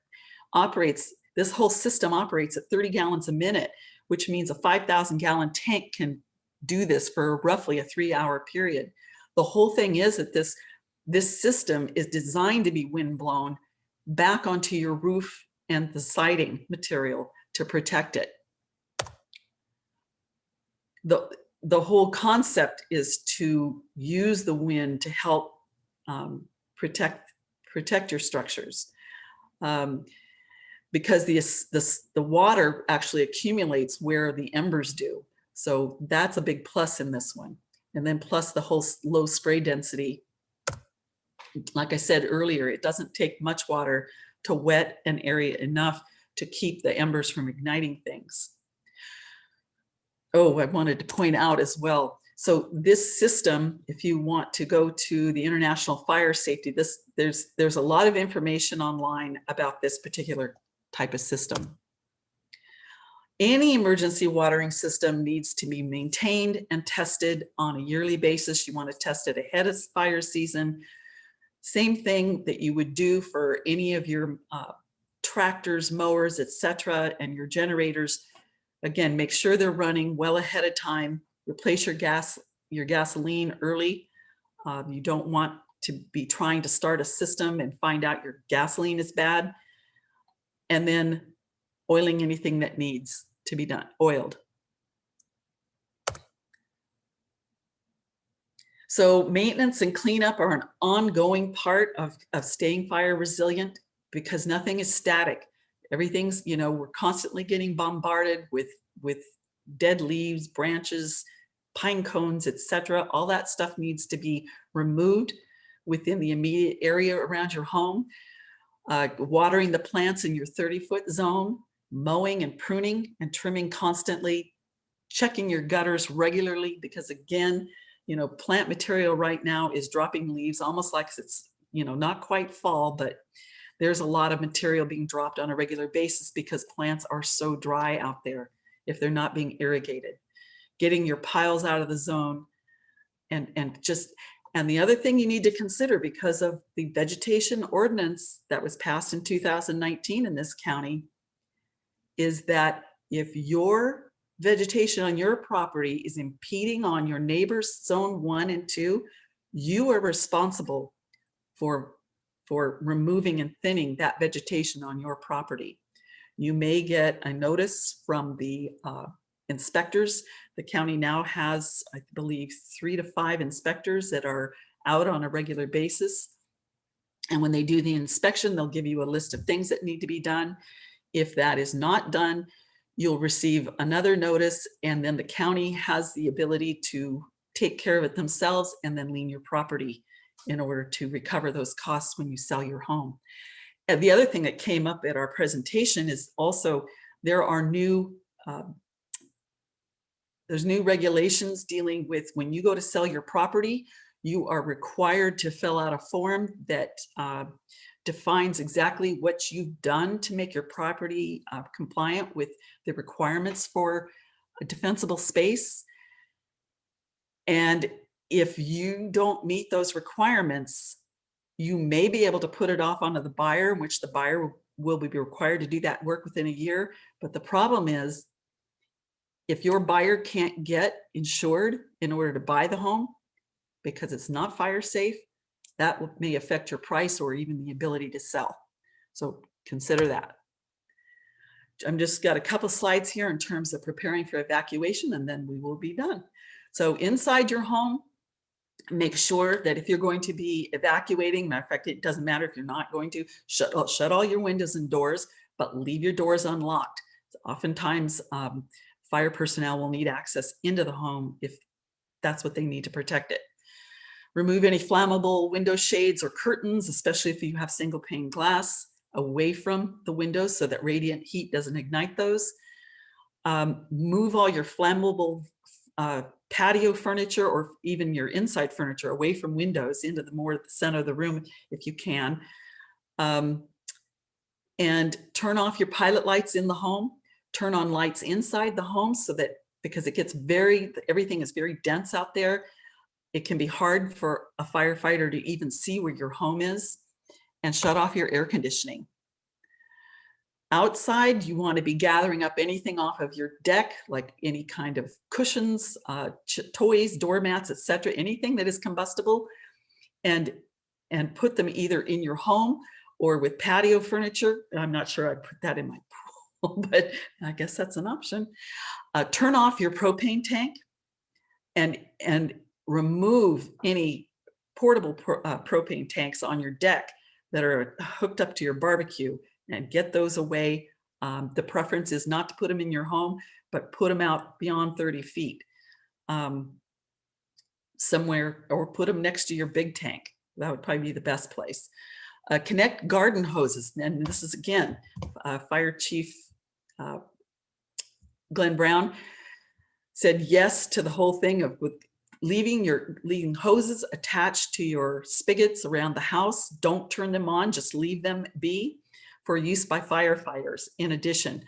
B: operates, this whole system operates at 30 gallons a minute, which means a 5,000 gallon tank can do this for roughly a 3-hour period. The whole thing is that this system is designed to be wind blown back onto your roof and the siding material to protect it. the whole concept is to use the wind to help protect your structures. Because the water actually accumulates where the embers do. So that's a big plus in this one. And then plus the whole low spray density. Like I said earlier, it doesn't take much water to wet an area enough to keep the embers from igniting things. Oh, I wanted to point out as well. So this system, if you want to go to the International Fire Safety, there's a lot of information online about this particular type of system. Any emergency watering system needs to be maintained and tested on a yearly basis. You want to test it ahead of fire season. Same thing that you would do for any of your tractors, mowers, etc., and your generators. Again, make sure they're running well ahead of time. Replace your gasoline early. You don't want to be trying to start a system and find out your gasoline is bad. And then oiling anything that needs to be done, oiled. So maintenance and cleanup are an ongoing part of staying fire resilient, because nothing is static. Everything's, we're constantly getting bombarded with dead leaves, branches, pine cones, etc. All that stuff needs to be removed within the immediate area around your home. Watering the plants in your 30-foot zone, mowing and pruning and trimming constantly, checking your gutters regularly, because again, plant material right now is dropping leaves almost like it's, not quite fall, but there's a lot of material being dropped on a regular basis because plants are so dry out there if they're not being irrigated. Getting your piles out of the zone and the other thing you need to consider, because of the vegetation ordinance that was passed in 2019 in this county, is that if your vegetation on your property is impeding on your neighbor's zone 1 and 2, you are responsible for removing and thinning that vegetation on your property. You may get a notice from the inspectors. The county now has, I believe, 3 to 5 inspectors that are out on a regular basis. And when they do the inspection, they'll give you a list of things that need to be done. If that is not done, you'll receive another notice, and then the county has the ability to take care of it themselves and then lien your property in order to recover those costs when you sell your home. And the other thing that came up at our presentation is also there are there's new regulations dealing with when you go to sell your property, you are required to fill out a form that defines exactly what you've done to make your property compliant with the requirements for a defensible space. And if you don't meet those requirements, you may be able to put it off onto the buyer, in which the buyer will be required to do that work within a year. But the problem is, if your buyer can't get insured in order to buy the home because it's not fire safe, that may affect your price or even the ability to sell. So consider that. I'm just got a couple slides here in terms of preparing for evacuation, and then we will be done. So inside your home, make sure that if you're going to be evacuating, matter of fact, it doesn't matter if you're not going to, shut all your windows and doors, but leave your doors unlocked. Oftentimes, fire personnel will need access into the home if that's what they need to protect it. Remove any flammable window shades or curtains, especially if you have single pane glass, away from the windows so that radiant heat doesn't ignite those. Move all your flammable patio furniture or even your inside furniture away from windows into the more center of the room if you can. And turn off your pilot lights in the home. Turn on lights inside the home so that, because it gets everything is very dense out there, it can be hard for a firefighter to even see where your home is. And shut off your air conditioning. Outside, you want to be gathering up anything off of your deck, like any kind of cushions, toys, doormats, etc., anything that is combustible, and put them either in your home or with patio furniture. I'm not sure I'd put that in my pool, but I guess that's an option. Turn off your propane tank and remove any portable propane tanks on your deck that are hooked up to your barbecue, and get those away. The preference is not to put them in your home, but put them out beyond 30 feet somewhere, or put them next to your big tank. That would probably be the best place. Connect garden hoses. And this is, again, Fire Chief Glenn Brown said yes to the whole thing of with leaving hoses attached to your spigots around the house. Don't turn them on, just leave them be for use by firefighters. In addition,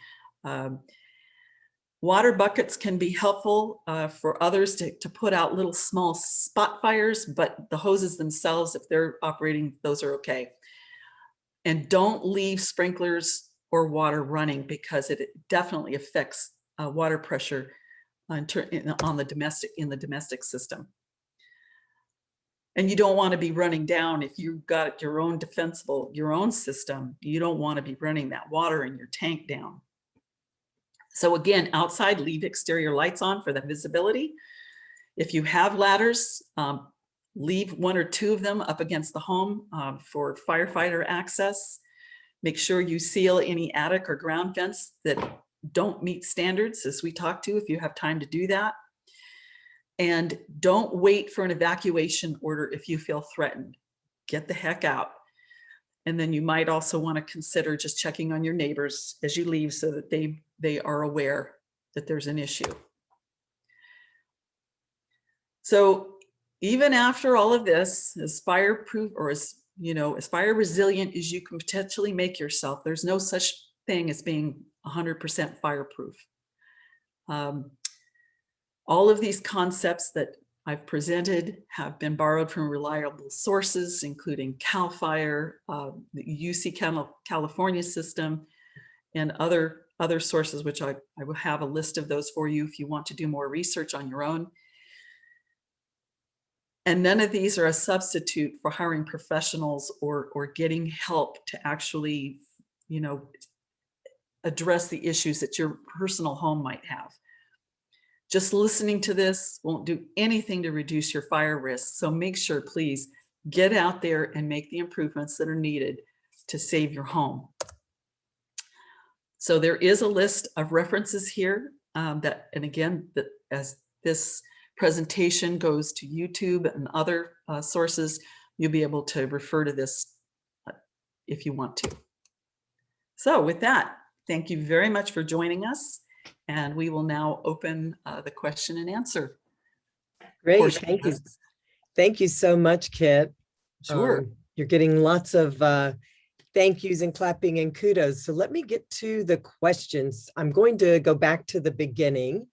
B: water buckets can be helpful for others to put out little small spot fires, but the hoses themselves, if they're operating, those are okay. And don't leave sprinklers or water running, because it definitely affects water pressure in the domestic system. And you don't want to be running down, if you've got your own your own system, you don't want to be running that water in your tank down. So again, outside, leave exterior lights on for the visibility. If you have ladders, leave 1 or 2 of them up against the home for firefighter access. Make sure you seal any attic or ground vents that don't meet standards, as we talked to, if you have time to do that. And don't wait for an evacuation order if you feel threatened. Get the heck out. And then you might also want to consider just checking on your neighbors as you leave, so that they are aware that there's an issue. So even after all of this, as fireproof, or as fire resilient as you can potentially make yourself, there's no such thing as being 100% fireproof. All of these concepts that I've presented have been borrowed from reliable sources, including CAL FIRE, the UC California system, and other sources, which I will have a list of those for you if you want to do more research on your own. And none of these are a substitute for hiring professionals or getting help to actually, address the issues that your personal home might have. Just listening to this won't do anything to reduce your fire risk. So make sure, please, get out there and make the improvements that are needed to save your home. So there is a list of references here and again, as this presentation goes to YouTube and other sources, you'll be able to refer to this if you want to. So with that, thank you very much for joining us. And we will now open the question and answer.
A: Great, thank you. Thank you so much, Kit.
B: Sure.
A: You're getting lots of thank yous and clapping and kudos. So let me get to the questions. I'm going to go back to the beginning,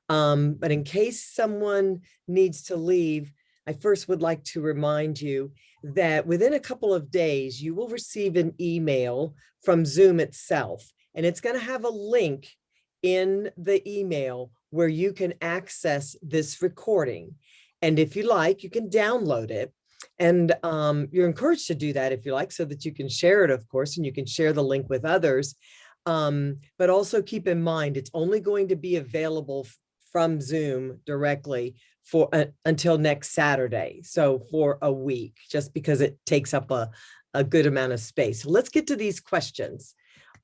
A: but in case someone needs to leave, I first would like to remind you that within a couple of days, you will receive an email from Zoom itself, and it's going to have a link in the email where you can access this recording. And if you like, you can download it. And you're encouraged to do that if you like, so that you can share it, of course, and you can share the link with others. But also keep in mind, it's only going to be available from Zoom directly for until next Saturday. So for a week, just because it takes up a good amount of space. So let's get to these questions.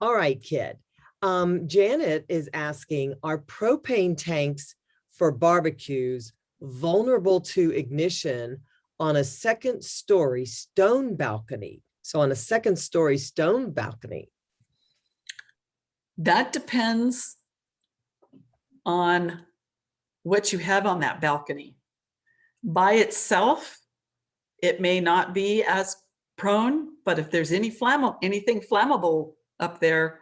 A: All right, Kit. Janet is asking, are propane tanks for barbecues vulnerable to ignition on a second-story stone balcony? So on a second-story stone balcony.
B: That depends on what you have on that balcony. By itself, it may not be as prone, but if there's anything flammable up there,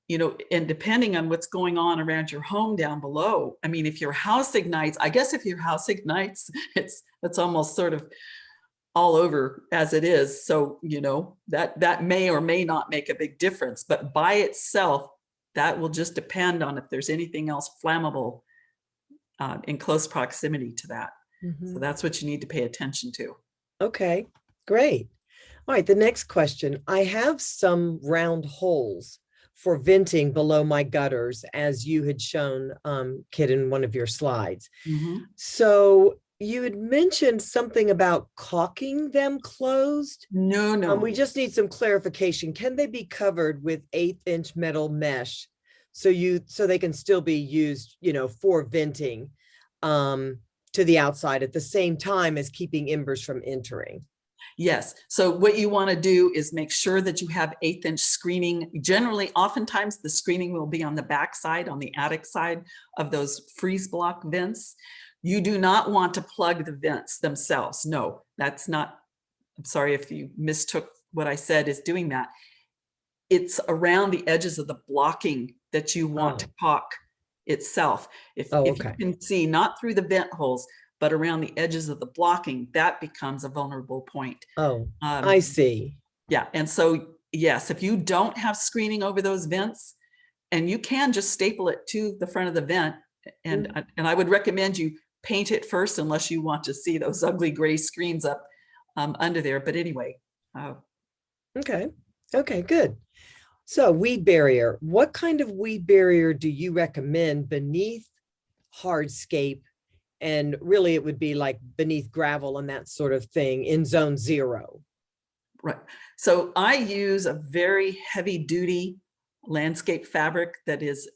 B: and depending on what's going on around your home down below, I mean, if your house ignites, I guess if your house ignites, it's almost sort of all over as it is. So, that may or may not make a big difference, but by itself, that will just depend on if there's anything else flammable in close proximity to that. Mm-hmm. So that's what you need to pay attention to.
A: Okay, great. All right, the next question. I have some round holes for venting below my gutters, as you had shown, Kit, in one of your slides. So you had mentioned something about caulking them closed.
B: No.
A: We just need some clarification. Can they be covered with 1/8-inch metal mesh so they can still be used, for venting to the outside at the same time as keeping embers from entering?
B: Yes. So what you want to do is make sure that you have 1/8-inch screening. Generally, oftentimes the screening will be on the back side, on the attic side of those freeze block vents. You do not want to plug the vents themselves. No, that's not, I'm sorry if you mistook what I said is doing that. It's around the edges of the blocking that you want to caulk itself. If you can see, not through the vent holes, but around the edges of the blocking, that becomes a vulnerable point.
A: I see.
B: Yeah, and so yes, if you don't have screening over those vents, and you can just staple it to the front of the vent, and I would recommend you paint it first, unless you want to see those ugly gray screens up under there. But anyway.
A: Okay, good. So weed barrier, what kind of weed barrier do you recommend beneath hardscape? And really it would be like beneath gravel and that sort of thing in zone 0.
B: Right. So I use a very heavy duty landscape fabric that is,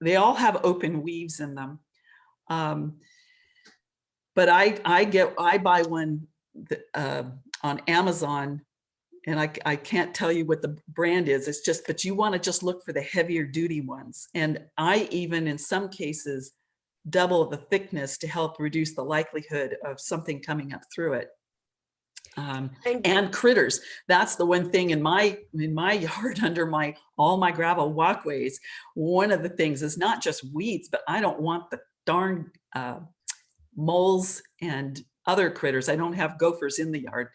B: they all have open weaves in them. But I buy one on Amazon, and I can't tell you what the brand is. It's just, but you want to just look for the heavier duty ones. And I even, in some cases, double the thickness to help reduce the likelihood of something coming up through it. And critters. That's the one thing in my yard, under all my gravel walkways. One of the things is not just weeds, but I don't want the darn moles and other critters. I don't have gophers in the yard.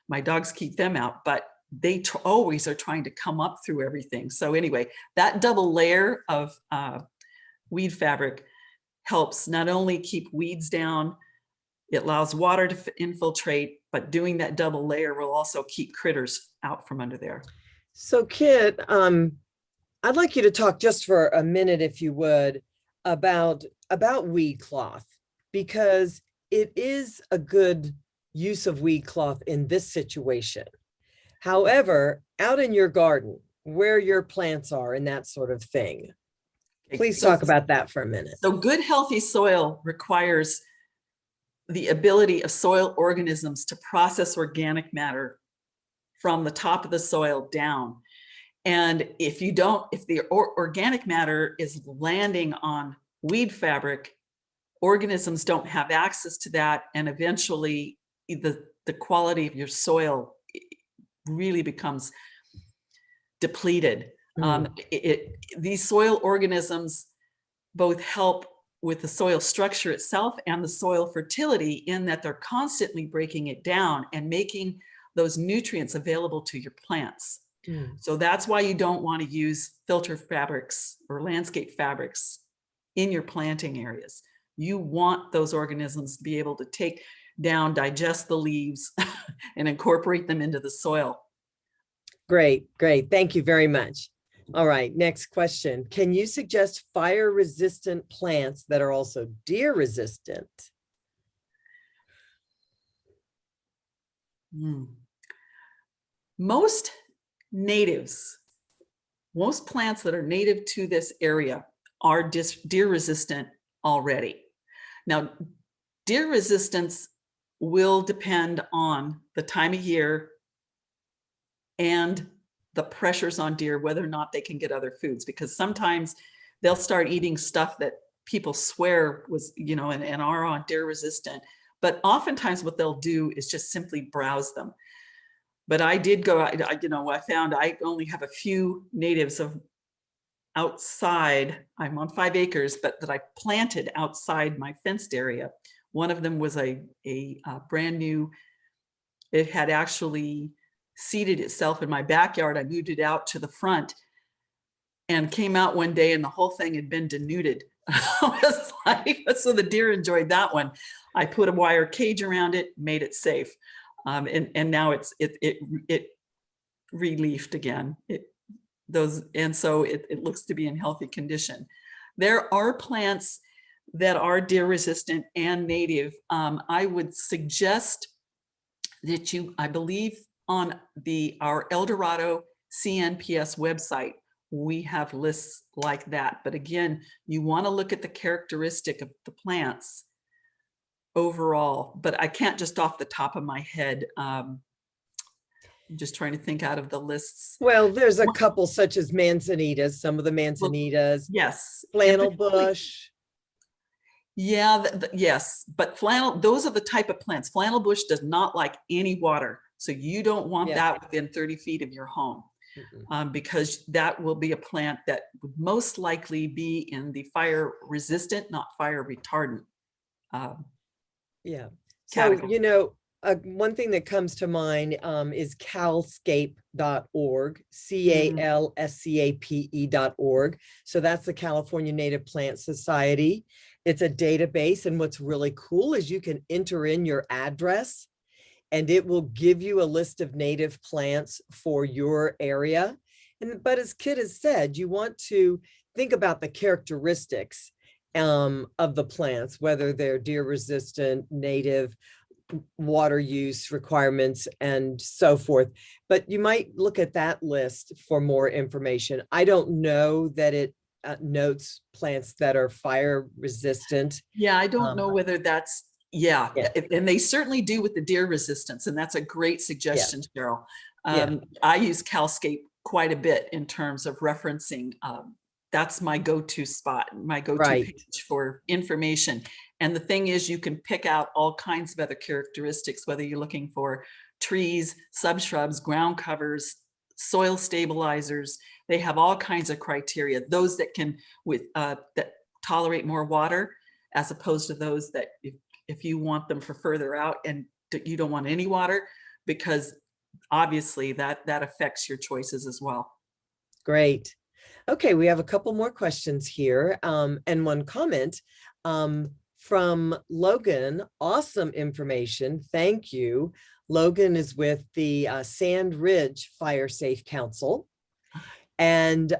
B: My dogs keep them out, but they always are trying to come up through everything. So anyway, that double layer of weed fabric helps not only keep weeds down, it allows water to infiltrate, but doing that double layer will also keep critters out from under there.
A: So Kit, I'd like you to talk just for a minute, if you would, about weed cloth, because it is a good use of weed cloth in this situation. However, out in your garden, where your plants are and that sort of thing, please talk about that for a minute.
B: So good, healthy soil requires the ability of soil organisms to process organic matter from the top of the soil down. And if the organic matter is landing on weed fabric, organisms don't have access to that, and eventually the quality of your soil really becomes depleted. These soil organisms both help with the soil structure itself and the soil fertility, in that they're constantly breaking it down and making those nutrients available to your plants. So that's why you don't want to use filter fabrics or landscape fabrics in your planting areas. You want those organisms to be able to take down, digest the leaves, and incorporate them into the soil.
A: Great. Thank you very much. All right, next question. Can you suggest fire-resistant plants that are also deer-resistant?
B: Most plants that are native to this area are deer-resistant already. Now, deer resistance will depend on the time of year and the pressures on deer, whether or not they can get other foods, because sometimes they'll start eating stuff that people swear was, and are on deer resistant. But oftentimes what they'll do is just simply browse them. But I did go, I found I only have a few natives of outside. I'm on 5 acres, but that I planted outside my fenced area. One of them was a brand new, it had actually seeded itself in my backyard. I moved it out to the front and came out one day and the whole thing had been denuded. So the deer enjoyed that one. I put a wire cage around it, made it safe. And now it re-leafed again. those, and so it looks to be in healthy condition. There are plants that are deer resistant and native. I would suggest that I believe on our El Dorado CNPS website, we have lists like that. But again, you want to look at the characteristic of the plants overall, but I can't just off the top of my head. I'm just trying to think out of the lists.
A: Well, there's a couple such as Manzanitas, some of the Manzanitas.
B: Yes.
A: Flannel bush.
B: Yeah, yes, but flannel, those are the type of plants. Flannel bush does not like any water. So you don't want that within 30 feet of your home, because that will be a plant that would most likely be in the fire resistant, not fire retardant.
A: So, you know, one thing that comes to mind is calscape.org, CALSCAPE.org. So that's the California Native Plant Society. It's a database, and what's really cool is you can enter in your address and it will give you a list of native plants for your area. But as Kit has said, you want to think about the characteristics of the plants, whether they're deer resistant, native, water use requirements, and so forth. But you might look at that list for more information. I don't know that it notes plants that are fire resistant.
B: Yeah, I don't know whether that's, and they certainly do with the deer resistance, and that's a great suggestion, Cheryl. I use Calscape quite a bit in terms of referencing. That's my go-to spot, my go-to page for information. And the thing is, you can pick out all kinds of other characteristics, whether you're looking for trees, subshrubs, ground covers, soil stabilizers. They have all kinds of criteria. Those that can that tolerate more water, as opposed to those that if you want them for further out and you don't want any water, because obviously that affects your choices as well.
A: Great. Okay, we have a couple more questions here, and one comment from Logan. Awesome information. Thank you. Logan is with the Sand Ridge Fire Safe Council. And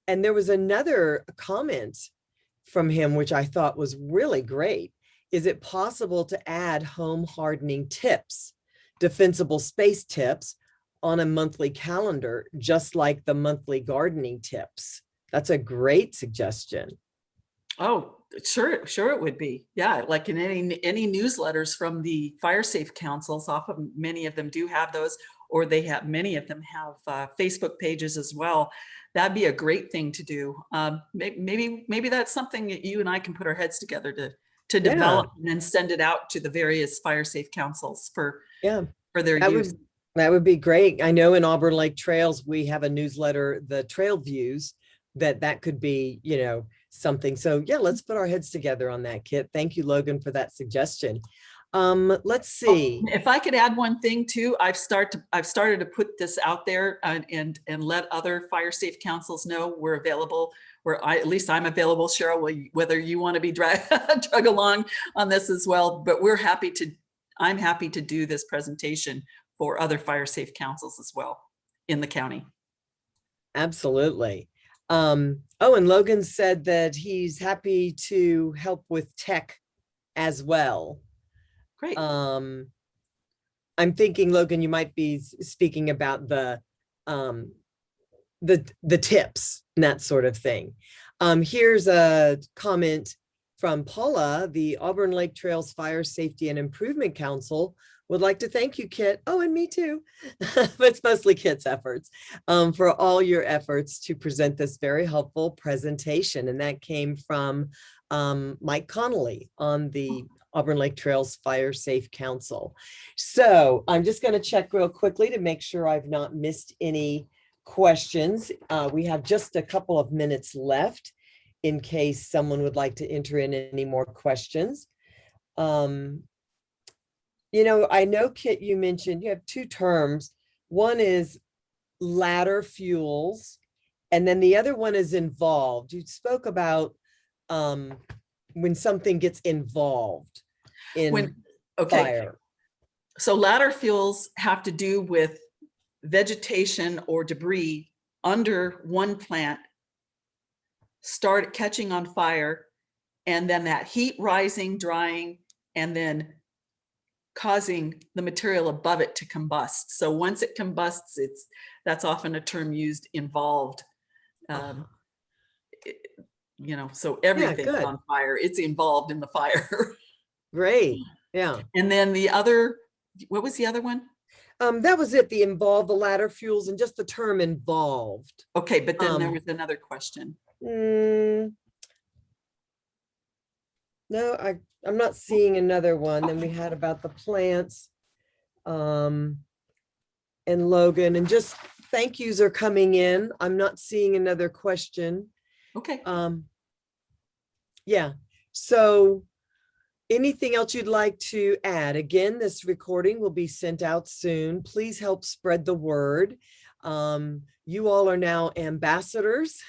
A: there was another comment from him, which I thought was really great. Is it possible to add home hardening tips, defensible space tips, on a monthly calendar, just like the monthly gardening tips? That's a great suggestion.
B: Oh, sure it would be. Yeah, like in any newsletters from the fire safe councils, often many of them do have those, or many of them have Facebook pages as well. That'd be a great thing to do. Maybe that's something that you and I can put our heads together to develop and then send it out to the various fire safe councils for their use.
A: That would be great. I know in Auburn Lake Trails, we have a newsletter, the Trail Views, that could be, you know, something. So yeah, let's put our heads together on that, Kit. Thank you, Logan, for that suggestion. Let's see.
B: If I could add one thing too, I've started to put this out there and let other fire safe councils know we're available. At least I'm available, Cheryl, whether you want to be drug along on this as well. But I'm happy to do this presentation for other fire safe councils as well in the county.
A: Absolutely. And Logan said that he's happy to help with tech as well.
B: Great.
A: I'm thinking, Logan, you might be speaking about the tips and that sort of thing. Here's a comment from Paula. The Auburn Lake Trails Fire Safety and Improvement Council would like to thank you, Kit. Oh, and me too. But it's mostly Kit's efforts, for all your efforts to present this very helpful presentation. And that came from Mike Connolly on the Auburn Lake Trails Fire Safe Council. So I'm just going to check real quickly to make sure I've not missed any questions. We have just a couple of minutes left in case someone would like to enter in any more questions. You know, I know, Kit, you mentioned you have two terms. One is ladder fuels, and then the other one is involved. You spoke about when something gets involved in fire.
B: So ladder fuels have to do with vegetation or debris under one plant start catching on fire, and then that heat rising, drying, and then causing the material above it to combust. So once it combusts, that's often a term used, involved. You know, so everything's on fire. It's involved in the fire.
A: Great. Yeah.
B: And then the other, what was the other one?
A: That was it, the involved, the ladder fuels, and just the term involved.
B: Okay, but then there was another question.
A: No, I'm not seeing another one. Then we had about the plants. And Logan, and just thank yous are coming in. I'm not seeing another question.
B: Okay.
A: Yeah. So anything else you'd like to add? Again, this recording will be sent out soon. Please help spread the word. You all are now ambassadors.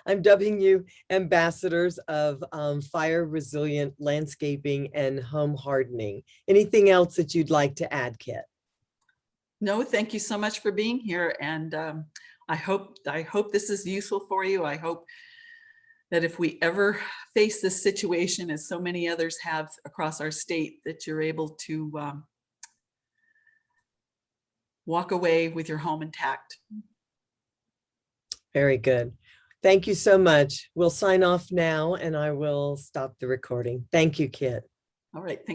A: I'm dubbing you ambassadors of fire resilient landscaping and home hardening. Anything else that you'd like to add, Kit?
B: No, thank you so much for being here. And I hope this is useful for you. I hope that if we ever face this situation, as so many others have across our state, that you're able to walk away with your home intact.
A: Very good. Thank you so much. We'll sign off now and I will stop the recording. Thank you, Kit.
B: All right. Thank